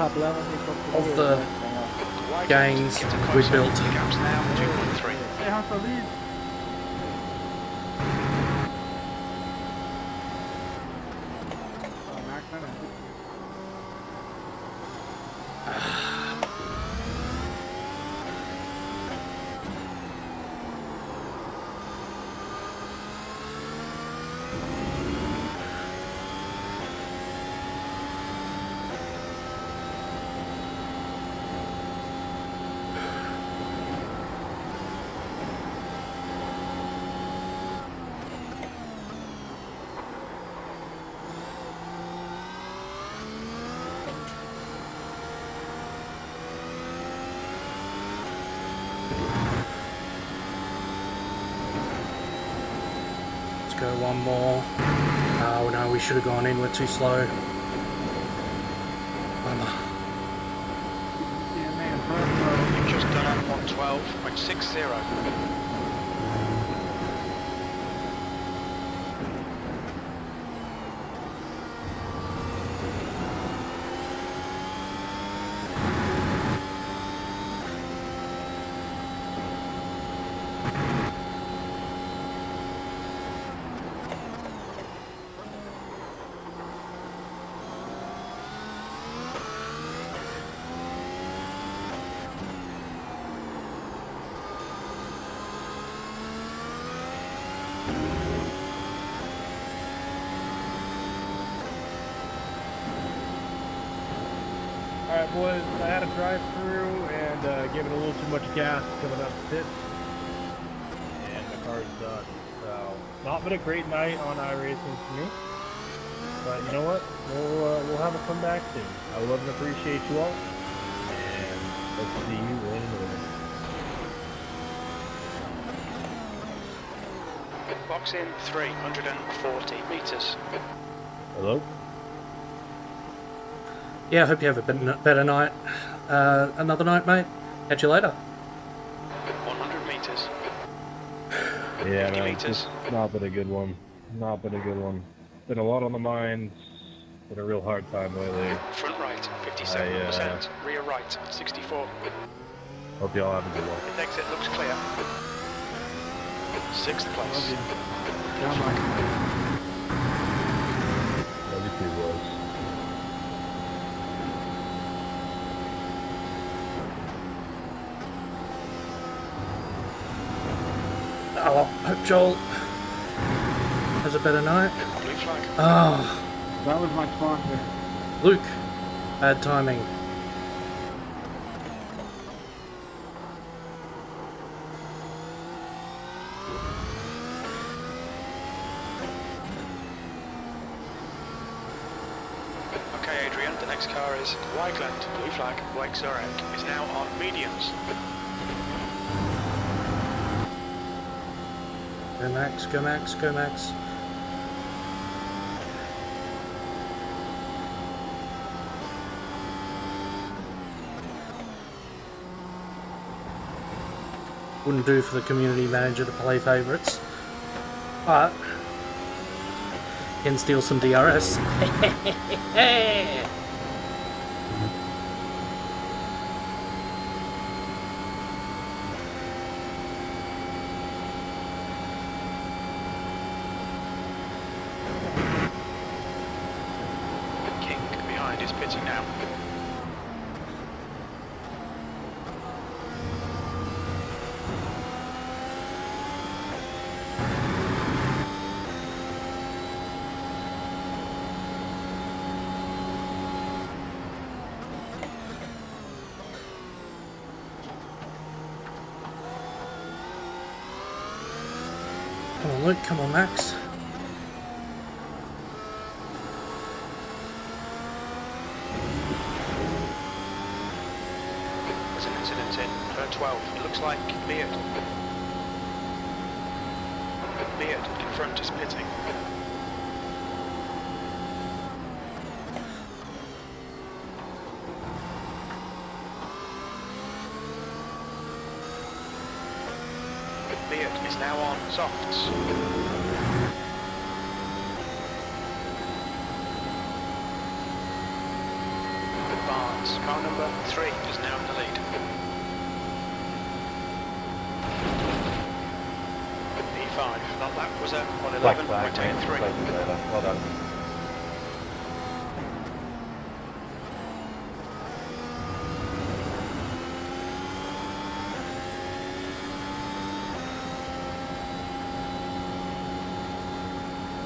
[SPEAKER 1] wide
[SPEAKER 2] gains
[SPEAKER 1] left, into
[SPEAKER 2] we've
[SPEAKER 1] closer.
[SPEAKER 2] built.
[SPEAKER 1] The gap's now 2.3.
[SPEAKER 3] They have to lead. Oh, Max, I'm in.
[SPEAKER 2] Go one more. Oh no, we should have gone in. We're too slow. Bummer.
[SPEAKER 3] Yeah, man, front
[SPEAKER 1] You've just done at 112.60.
[SPEAKER 4] Alright boys, I had a drive through and given a little too much gas coming up pit. And the car's done. So, not been a great night on iRacing for me. But you know what? We'll have a comeback soon. I love and appreciate you all. And let's see you in a minute.
[SPEAKER 1] Box in 340 meters.
[SPEAKER 4] Hello?
[SPEAKER 2] Yeah, I hope you have a better night. Another night, mate. Catch you later.
[SPEAKER 1] 100 meters.
[SPEAKER 4] Yeah,
[SPEAKER 1] 50
[SPEAKER 4] no,
[SPEAKER 1] meters.
[SPEAKER 4] just not been a good one. Not been a good one. Been a lot on the mind. Been a real hard time lately.
[SPEAKER 1] Front right, 57%. Rear right, 64.
[SPEAKER 4] Hope y'all have a good one.
[SPEAKER 1] His exit looks clear. 6th place.
[SPEAKER 3] down by.
[SPEAKER 4] Love you too, boys.
[SPEAKER 2] Oh, hope Joel has a better night.
[SPEAKER 1] Blue flag.
[SPEAKER 2] Oh,
[SPEAKER 3] That was my sponsor.
[SPEAKER 2] Luke. Bad timing.
[SPEAKER 1] Okay, Adrian, the next car is Wigeland. Blue flag. Wake Zurek is now on mediums.
[SPEAKER 2] Go Max, go Max, go Max. Wouldn't do for the community manager to play favourites, but can steal some DRS.
[SPEAKER 1] King behind is pitting now.
[SPEAKER 2] Come on, Luke, come on, Max.
[SPEAKER 1] There's an incident in turn 12. It looks like Beard. Beard in front is pitting. Beard is now on softs. Barnes, car number 3, is now in the lead. That lap was a
[SPEAKER 5] Black flag, mate.
[SPEAKER 1] 111.83.
[SPEAKER 5] Close over. Well done.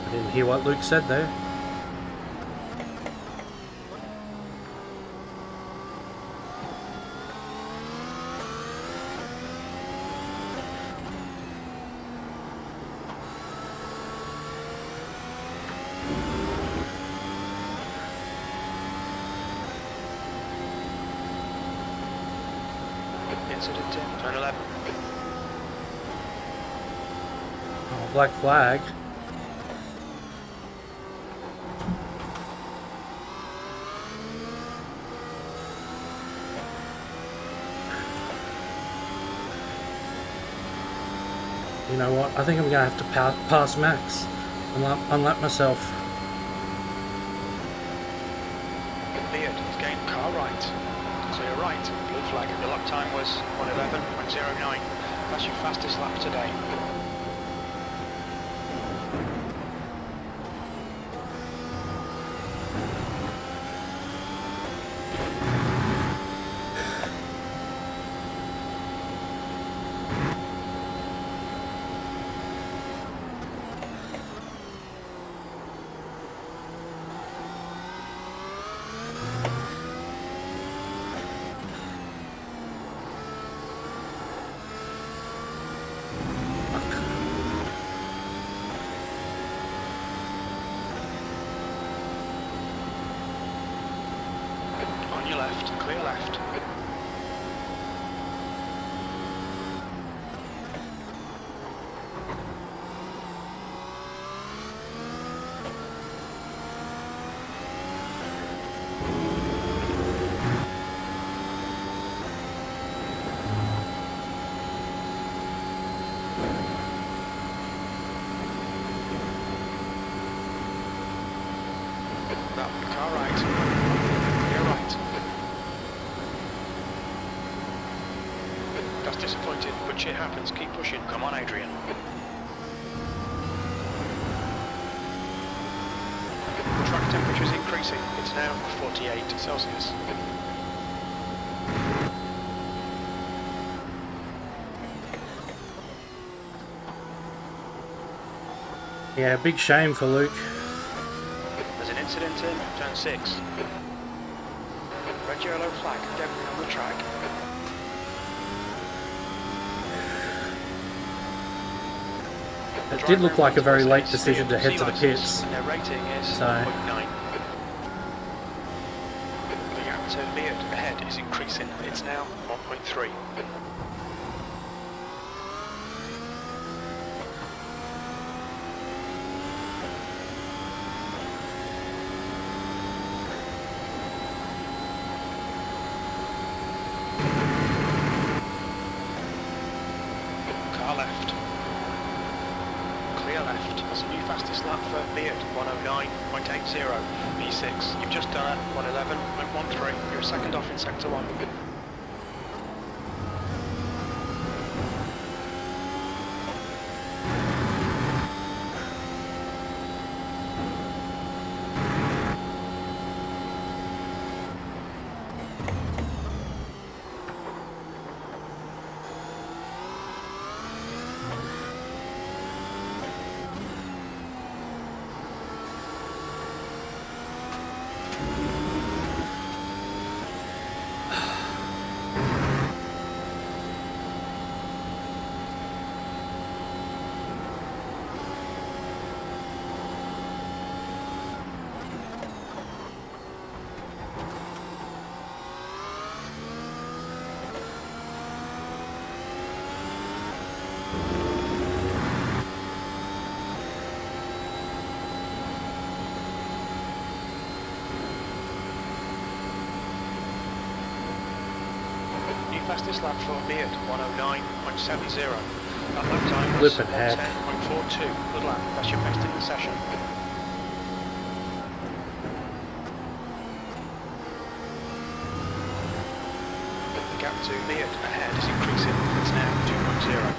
[SPEAKER 2] I didn't hear what Luke said there.
[SPEAKER 1] Incident in turn 11.
[SPEAKER 2] Oh, black flag. You know what? I think I'm gonna have to pass Max. Unlap myself.
[SPEAKER 1] Beard, he's gained car right. So you're right, blue flag. Your lap time was 111.09. That's your fastest lap today. On your left, clear left. That car right. Clear right. That's disappointing, but shit happens. Keep pushing. Come on, Adrian. Track temperature's increasing. It's now 48 Celsius.
[SPEAKER 2] Yeah, big shame for Luke.
[SPEAKER 1] There's an incident in turn 6. Red yellow flag, debris on the track.
[SPEAKER 2] It did look like a very late decision to head to the pits.
[SPEAKER 1] Their rating is
[SPEAKER 2] So
[SPEAKER 1] 1.9. The gap to Beard ahead is increasing. It's now 1.3. Car left. Clear left. That's a new fastest lap for Beard, 109.80. V6. You've just done it, 111.13. You're a second off in sector 1. Fastest lap for Beard, 109.70. That lap time was
[SPEAKER 2] Flippin' heck.
[SPEAKER 1] 110.42. Good lap, that's your best in the session. The gap to Beard ahead is increasing, it's now 2.0.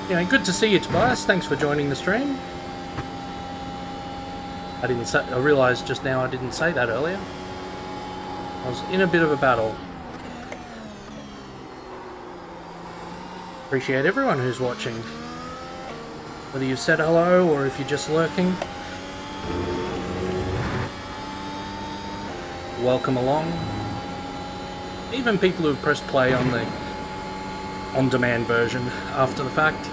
[SPEAKER 2] Anyway, good to see you, Tobias. Thanks for joining the stream. I realised just now I didn't say that earlier. I was in a bit of a battle. Appreciate everyone who's watching. Whether you've said hello or if you're just lurking. Welcome along. Even people who've pressed play on the on-demand version after the fact.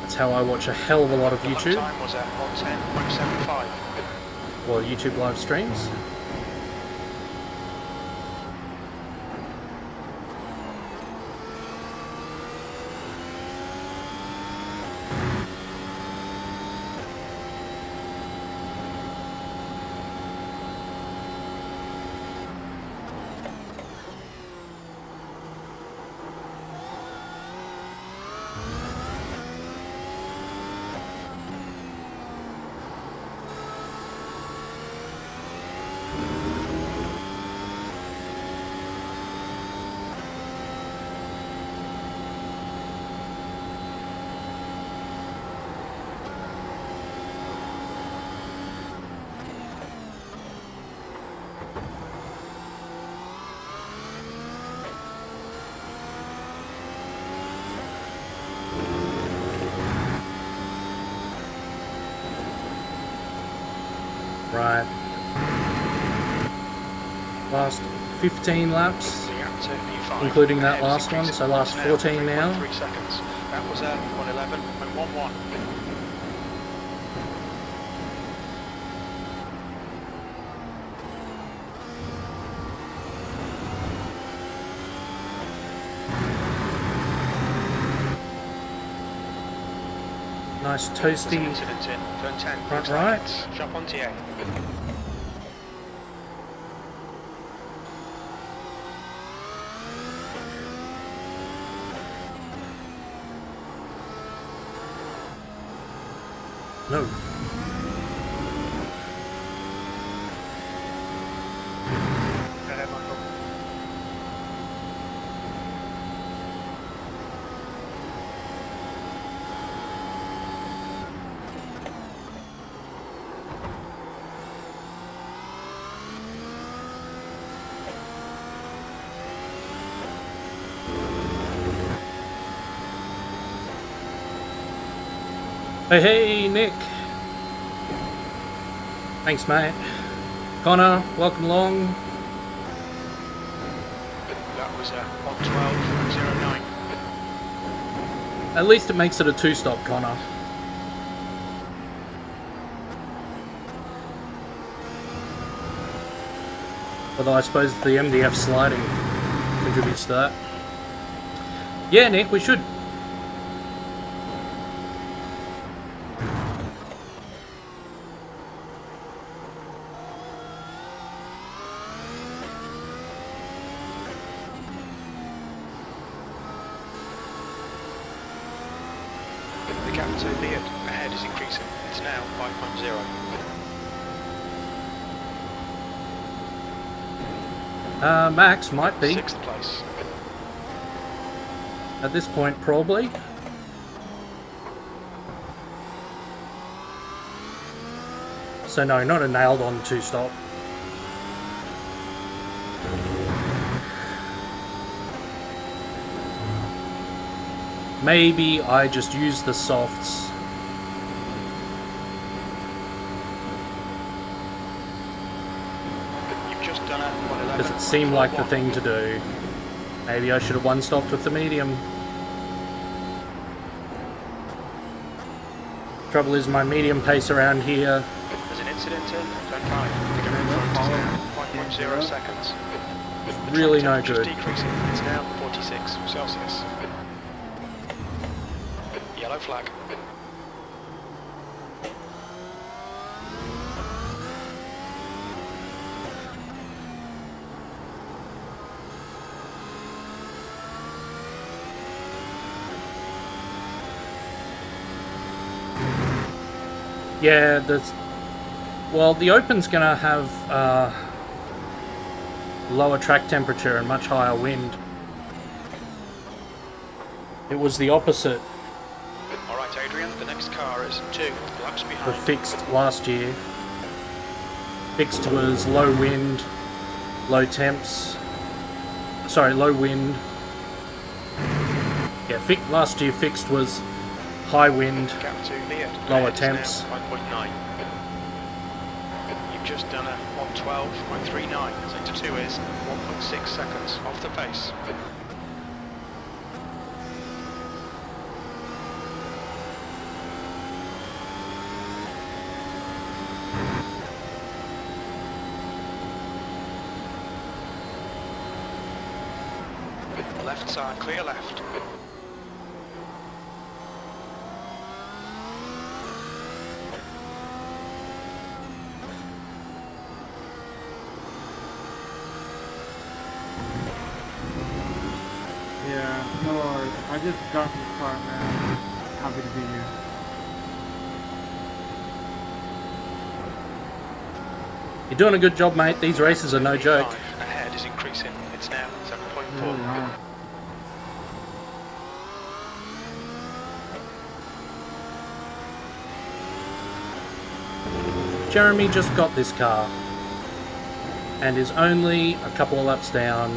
[SPEAKER 2] That's how I watch a hell of a lot of YouTube.
[SPEAKER 1] Time was at 110.75.
[SPEAKER 2] Well, YouTube live streams. Right. Last 15 laps, including that last one, so last 14 now.
[SPEAKER 1] 3 seconds. That was at 111.11.
[SPEAKER 2] Nice toasty
[SPEAKER 1] Incident in turn 10.
[SPEAKER 2] front
[SPEAKER 1] Looks like
[SPEAKER 2] right.
[SPEAKER 1] it's Jump on TA.
[SPEAKER 2] No. Hey, Nick. Thanks, mate. Connor, welcome along.
[SPEAKER 1] That was at 112.09.
[SPEAKER 2] At least it makes it a two-stop, Connor. Although I suppose the MDF sliding contributes to that. Yeah, Nick, we should.
[SPEAKER 1] The gap to Beard ahead is increasing. It's now 5.0.
[SPEAKER 2] Max might be.
[SPEAKER 1] 6th place.
[SPEAKER 2] At this point, probably. So no, not a nailed-on two-stop. Maybe I just use the softs.
[SPEAKER 1] You've just done it.
[SPEAKER 2] Because it seemed like the thing to do. Maybe I should have one-stopped with the medium. Trouble is my medium pace around here.
[SPEAKER 1] There's an incident in turn 5. The gap in front is now 1.0 seconds. The
[SPEAKER 2] Really
[SPEAKER 1] track
[SPEAKER 2] no
[SPEAKER 1] temperature's
[SPEAKER 2] good.
[SPEAKER 1] decreasing. It's now 46 Celsius. Yellow flag.
[SPEAKER 2] Yeah, well, the Open's gonna have lower track temperature and much higher wind. It was the opposite.
[SPEAKER 1] Alright, Adrian, the next car is 2 laps
[SPEAKER 2] The
[SPEAKER 1] behind.
[SPEAKER 2] fixed last year. Fixed was low wind, low temps. Sorry, low wind. Yeah, last year fixed was high wind,
[SPEAKER 1] Gap to Leah.
[SPEAKER 2] lower
[SPEAKER 1] Ahead is now
[SPEAKER 2] temps.
[SPEAKER 1] 5.9. You've just done a 1:12.39. Sector 2 is 1.6 seconds off the pace. Left side, clear left.
[SPEAKER 3] Yeah, no worries. I just got this car, man. Happy to be here.
[SPEAKER 2] You're doing a good job, mate. These races are no joke.
[SPEAKER 1] Ahead is increasing. It's now
[SPEAKER 3] Really
[SPEAKER 1] 7.4.
[SPEAKER 3] are.
[SPEAKER 2] Jeremy just got this car and is only a couple of laps down.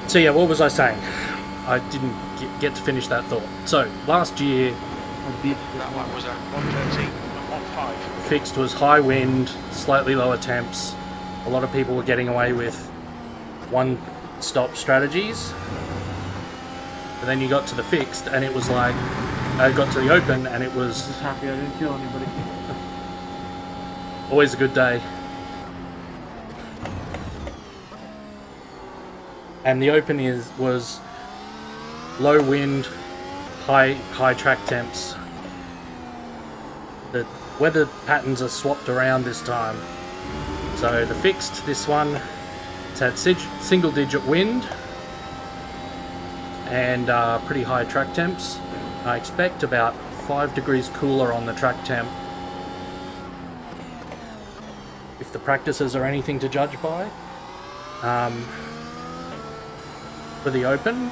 [SPEAKER 2] So yeah, what was I saying? I didn't get to finish that thought. So last year
[SPEAKER 3] I beat this
[SPEAKER 1] That
[SPEAKER 3] one.
[SPEAKER 1] lap was a 1:13.15.
[SPEAKER 2] fixed was high wind, slightly lower temps. A lot of people were getting away with one-stop strategies. And then you got to the fixed and it was like, I got to the open and it was
[SPEAKER 3] Just happy I didn't kill anybody.
[SPEAKER 2] always a good day. And the open was low wind, high track temps. The weather patterns are swapped around this time. So the fixed, this one, it's had single digit wind and pretty high track temps. I expect about 5 degrees cooler on the track temp, if the practices are anything to judge by. For the open,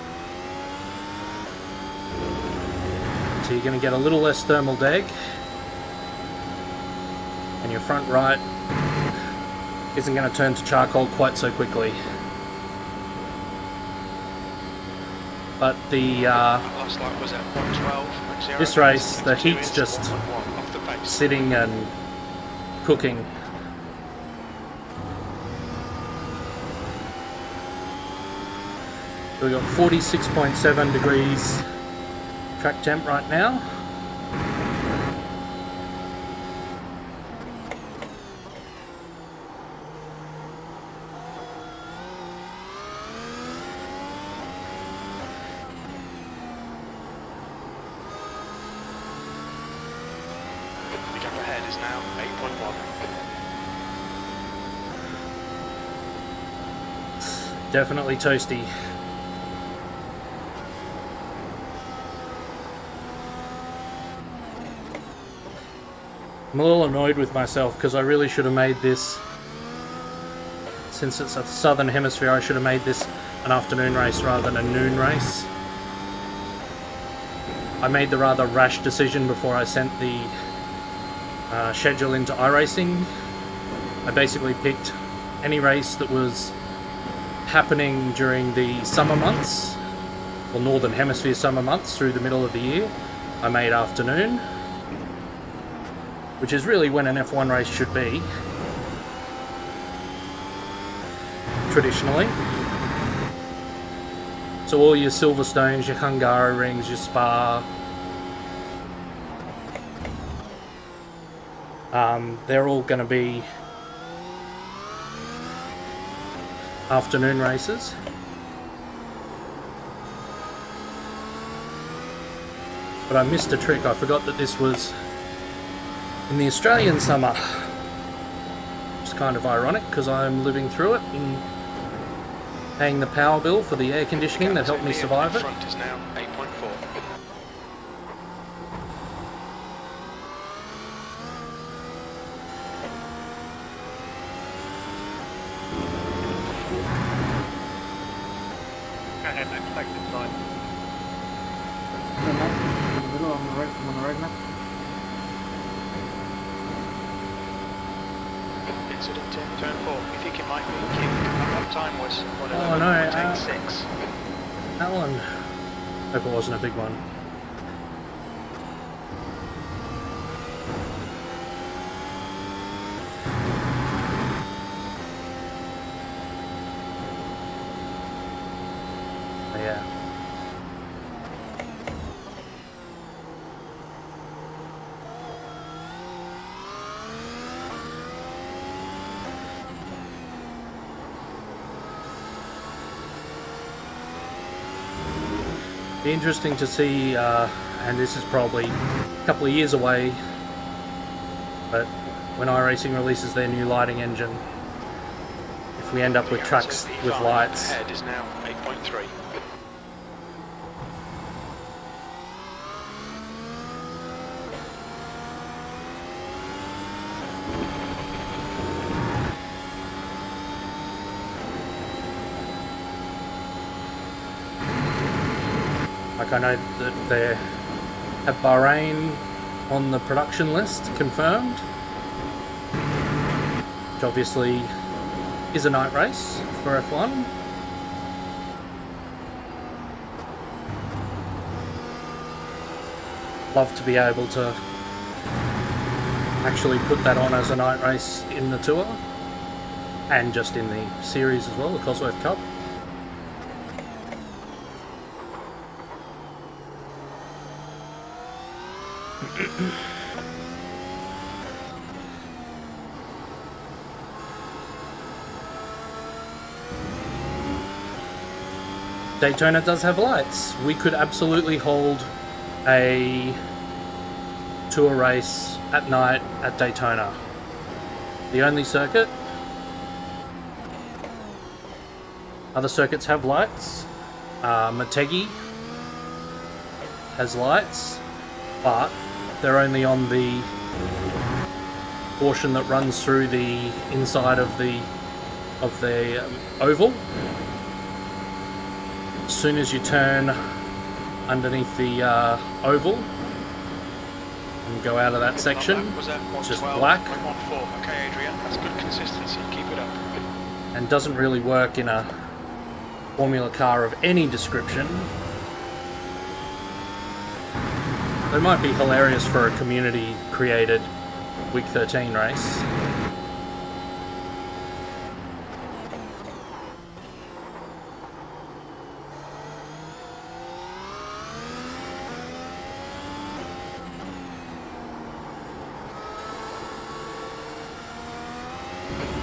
[SPEAKER 2] so you're going to get a little less thermal deg, and your front right isn't going to turn to charcoal quite so quickly. But the
[SPEAKER 1] Last lap was at 1:12.0.
[SPEAKER 2] this race, the
[SPEAKER 1] Sector 2
[SPEAKER 2] heat's
[SPEAKER 1] is
[SPEAKER 2] just
[SPEAKER 1] 1.1 off the pace.
[SPEAKER 2] sitting and cooking. So we've got 46.7 degrees track temp right now.
[SPEAKER 1] The gap ahead is now 8.1.
[SPEAKER 2] Definitely toasty. I'm a little annoyed with myself because I really should have made this, since it's a southern hemisphere, I should have made this an afternoon race rather than a noon race. I made the rather rash decision before I sent the schedule into iRacing. I basically picked any race that was happening during the summer months, or northern hemisphere summer months through the middle of the year. I made afternoon, which is really when an F1 race should be, traditionally. So all your Silverstones, your Hungarorings, your Spa, they're all going to be afternoon races. But I missed a trick. I forgot that this was in the Australian summer. It's kind of ironic because I'm living through it and paying the power bill for the air conditioning that helped me survive it.
[SPEAKER 1] Front is now 8.4.
[SPEAKER 4] ahead, I expect it's fine.
[SPEAKER 3] In the middle, on the right now.
[SPEAKER 1] Incident in turn 4. You think it might be King? What time was 111.86?
[SPEAKER 2] Oh, no, that one. Hope it wasn't a big one. Yeah. Be interesting to see, and this is probably a couple of years away, but when iRacing releases their new lighting engine, if we end up with trucks with lights.
[SPEAKER 1] Head is now 8.3.
[SPEAKER 2] Like I know that they have Bahrain on the production list, confirmed. Which obviously is a night race for F1. Love to be able to actually put that on as a night race in the tour. And just in the series as well, the Cosworth Cup. Daytona does have lights. We could absolutely hold a tour race at night at Daytona. The only circuit. Other circuits have lights. Motegi has lights, but they're only on the portion that runs through the inside of the oval. As soon as you turn underneath the oval and go out of that section, it's just black.
[SPEAKER 1] Okay, Adrian, that's good consistency. Keep it up.
[SPEAKER 2] And doesn't really work in a Formula car of any description. It might be hilarious for a community created Week 13 race.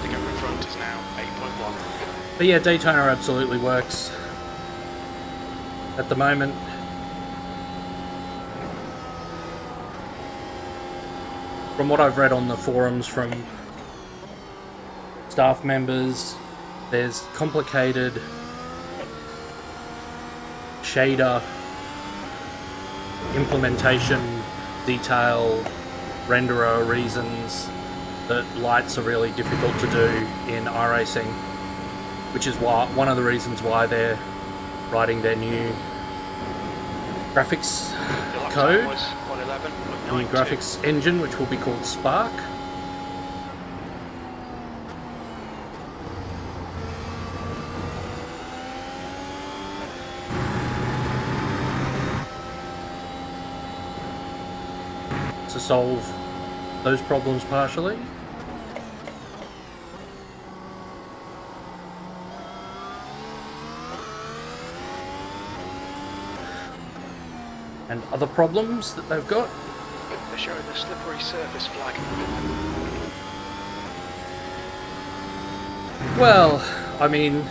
[SPEAKER 1] The gap in front is now 8.1.
[SPEAKER 2] But yeah, Daytona absolutely works at the moment. From what I've read on the forums from staff members, there's complicated shader implementation detail renderer reasons that lights are really difficult to do in iRacing, which is why one of the reasons why they're writing their new graphics code, new graphics engine, which will be called Spark. To solve those problems partially. And other problems that they've got.
[SPEAKER 1] They're showing the slippery surface flag.
[SPEAKER 2] Well, I mean,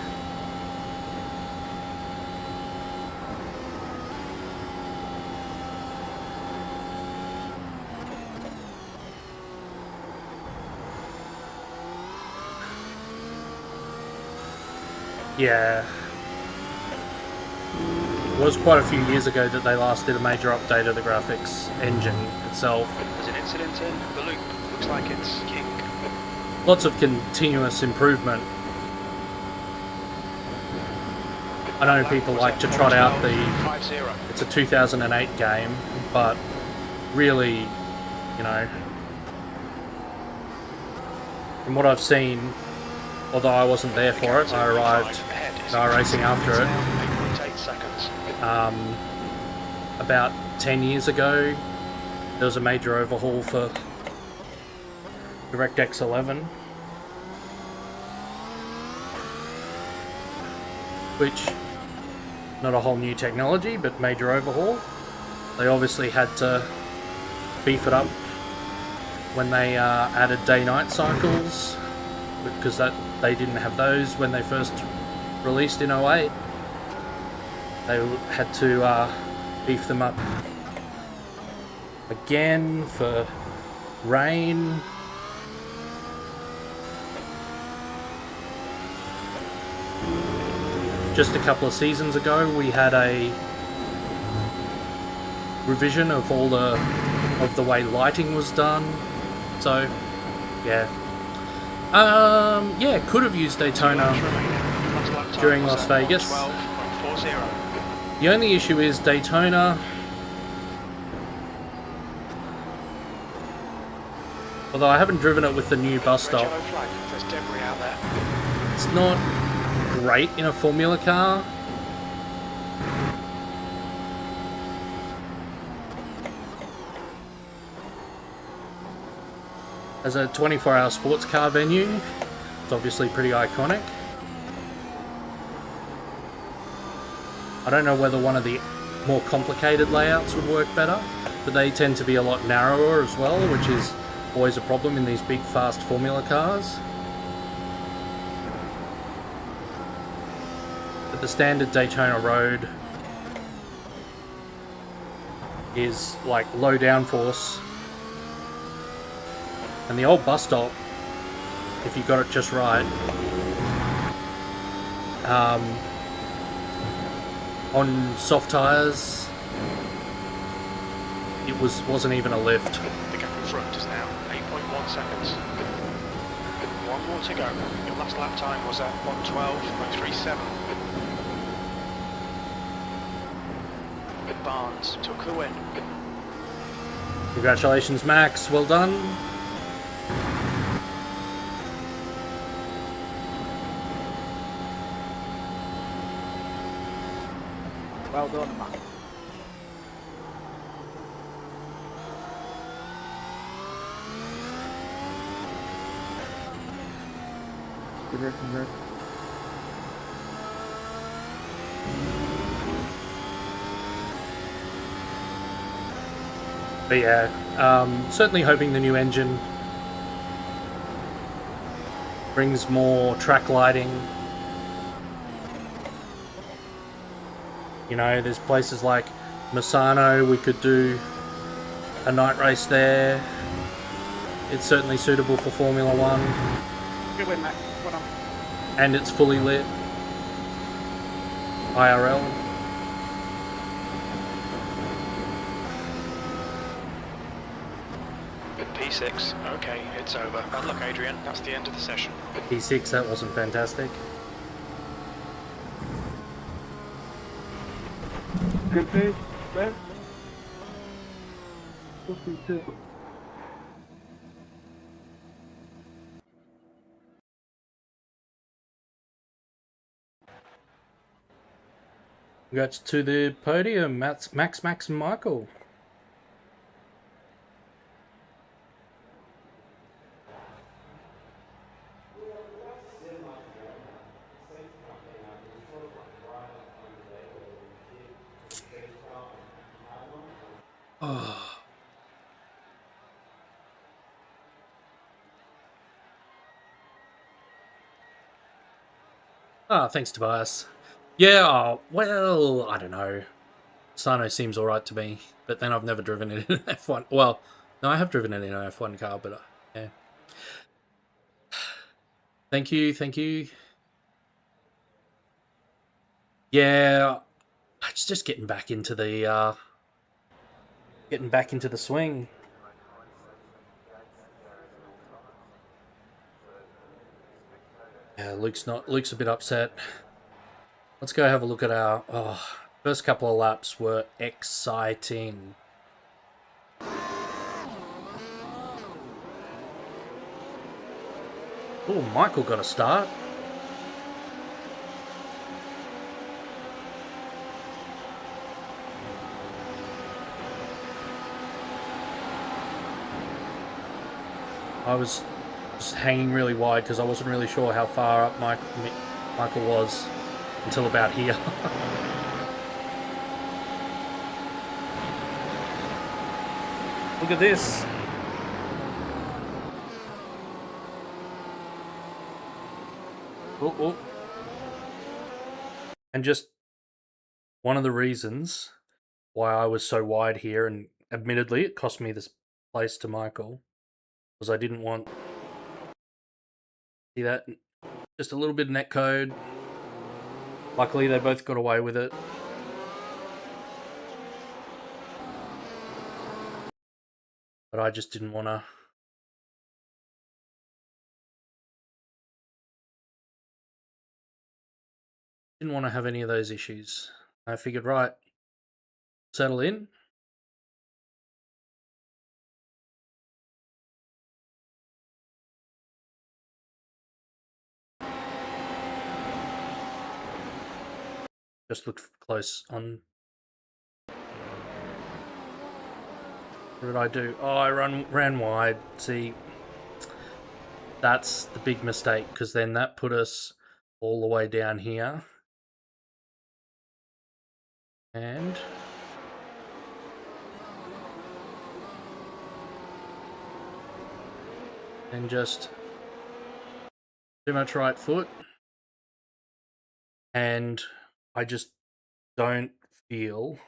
[SPEAKER 2] yeah. It was quite a few years ago that they last did a major update of the graphics engine itself.
[SPEAKER 1] There's an incident in the loop. Looks like it's King.
[SPEAKER 2] Lots of continuous improvement. I know people like to trot out the...
[SPEAKER 1] 5-0.
[SPEAKER 2] It's a 2008 game, but really, you know, from what I've seen, although I wasn't there for it, I arrived at iRacing after it.
[SPEAKER 1] 8.8 seconds.
[SPEAKER 2] About 10 years ago, there was a major overhaul for DirectX 11, which, not a whole new technology, but major overhaul. They obviously had to beef it up when they added day-night cycles, because they didn't have those when they first released in 08. They had to beef them up again for rain. Just a couple of seasons ago, we had a revision of all the way lighting was done. So, yeah. Yeah, could have used Daytona during Las Vegas.
[SPEAKER 1] 12.40.
[SPEAKER 2] The only issue is Daytona, although I haven't driven it with the new bus stop,
[SPEAKER 1] Yellow flag. There's debris out there.
[SPEAKER 2] it's not great in a Formula car. As a 24-hour sports car venue, it's obviously pretty iconic. I don't know whether one of the more complicated layouts would work better, but they tend to be a lot narrower as well, which is always a problem in these big, fast Formula cars. But the standard Daytona road is like low downforce. And the old bus stop, if you got it just right, on soft tyres, it wasn't even a lift.
[SPEAKER 1] The gap in front is now 8.1 seconds. One more to go. Your last lap time was at 1:12.37. Barnes took the win.
[SPEAKER 2] Congratulations, Max. Well done.
[SPEAKER 3] Well done, man. Congrats.
[SPEAKER 2] But yeah, certainly hoping the new engine brings more track lighting. You know, there's places like Misano, we could do a night race there. It's certainly suitable for Formula One.
[SPEAKER 3] Good win, Max. Well done.
[SPEAKER 2] And it's fully lit. IRL.
[SPEAKER 1] P6. Okay, it's over. Bad luck, Adrian. That's the end of the session.
[SPEAKER 2] P6, that wasn't fantastic.
[SPEAKER 3] Good pace, man. Good P2.
[SPEAKER 2] Congrats to the podium, Max, and Michael. Oh. Ah, thanks, Tobias. Yeah, oh, well, I don't know. Sano seems alright to me, but then I've never driven it in an F1. Well, no, I have driven it in an F1 car, but yeah. Thank you. Yeah, it's just getting back into the swing. Yeah, Luke's a bit upset. Let's go have a look at our... Oh, first couple of laps were exciting. Oh, Michael got a start. I was just hanging really wide because I wasn't really sure how far up Michael was until about here. Look at this. Oh, oh. And just one of the reasons why I was so wide here, and admittedly it cost me this place to Michael, was I didn't want... See that? Just a little bit of netcode. Luckily they both got away with it. But I just didn't want to... Didn't want to have any of those issues. I figured, right, settle in. Just looked close on... What did I do? Oh, I ran wide. See, that's the big mistake, because then that put us all the way down here. And... And just... Too much right foot. And I just don't feel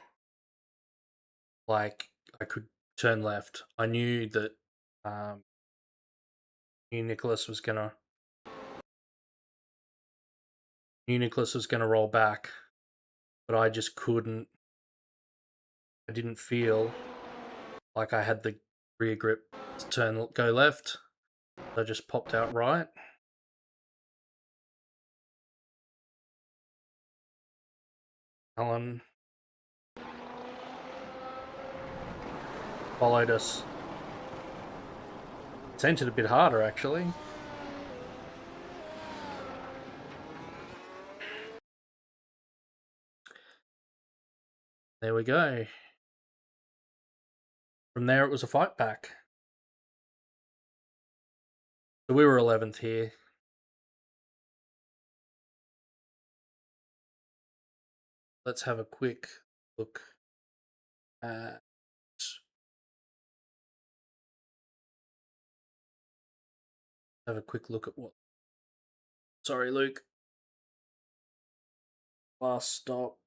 [SPEAKER 2] like I could turn left. I knew that Nicholas was gonna roll back, but I just couldn't. I didn't feel like I had the rear grip to go left. I just popped out right. Alan followed us. Sent it a bit harder, actually. There we go. From there, it was a fight back. So we were 11th here. Let's have a quick look at... Have a quick look at what... Sorry, Luke. Last stop.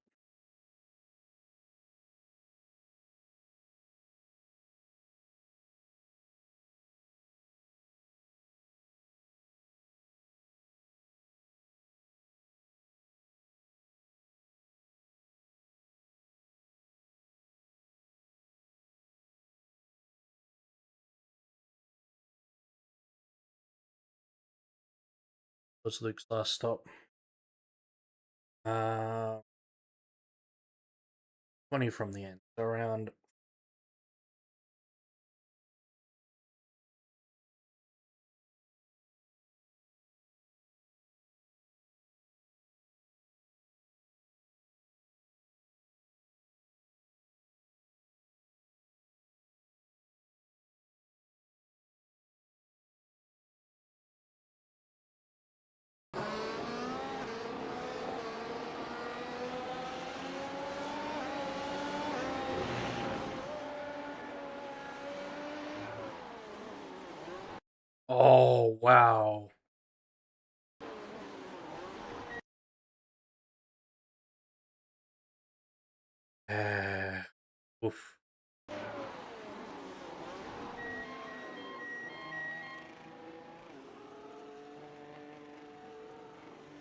[SPEAKER 2] Was Luke's last stop. 20 from the end, around... Oh, wow. Oof.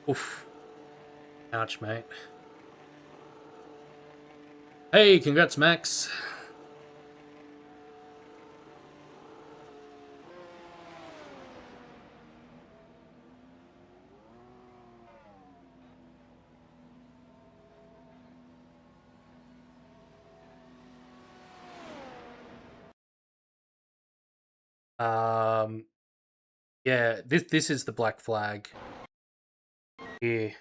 [SPEAKER 2] Oof. Ouch, mate. Hey, congrats, Max. Yeah, this is the black flag here,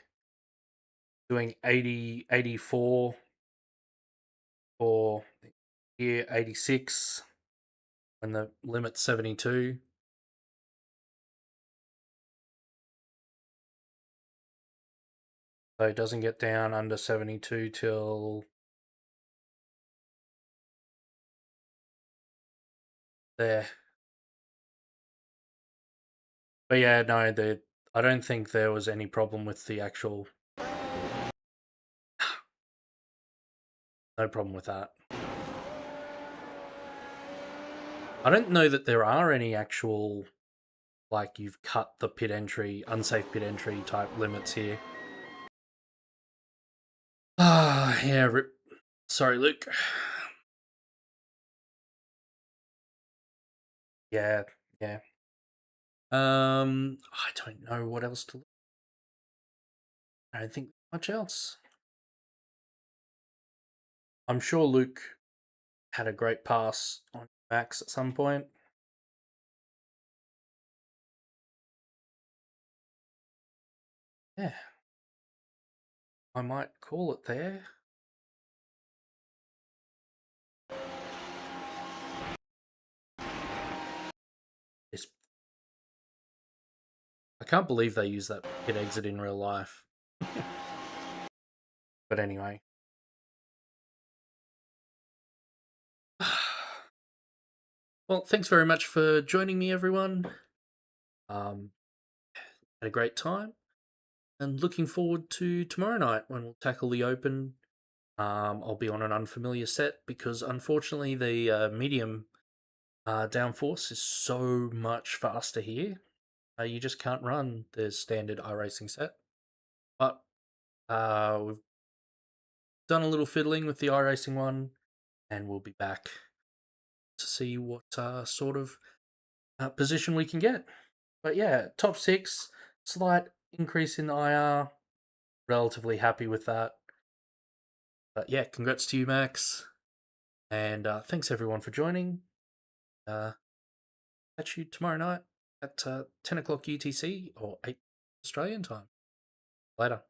[SPEAKER 2] doing 80, 84 for here 86 when the limit's 72. So it doesn't get down under 72 till there. But yeah, no, I don't think there was any problem with the actual. No problem with that. I don't know that there are any actual, like, you've cut the pit entry, unsafe pit entry type limits here. Ah, yeah, rip. Sorry, Luke. Yeah, yeah. I don't know what else to. I don't think much else. I'm sure Luke had a great pass on Max at some point. Yeah. I might call it there. It's... I can't believe they use that pit exit in real life. But anyway. Well, thanks very much for joining me, everyone. Had a great time. And looking forward to tomorrow night when we'll tackle the Open. I'll be on an unfamiliar set because unfortunately the medium downforce is so much faster here. You just can't run the standard iRacing set. But we've done a little fiddling with the iRacing one, and we'll be back to see what sort of position we can get. But yeah, top 6, slight increase in the IR. Relatively happy with that. But yeah, congrats to you, Max. And thanks everyone for joining. Catch you tomorrow night at 10 o'clock UTC or 8 Australian time. Later.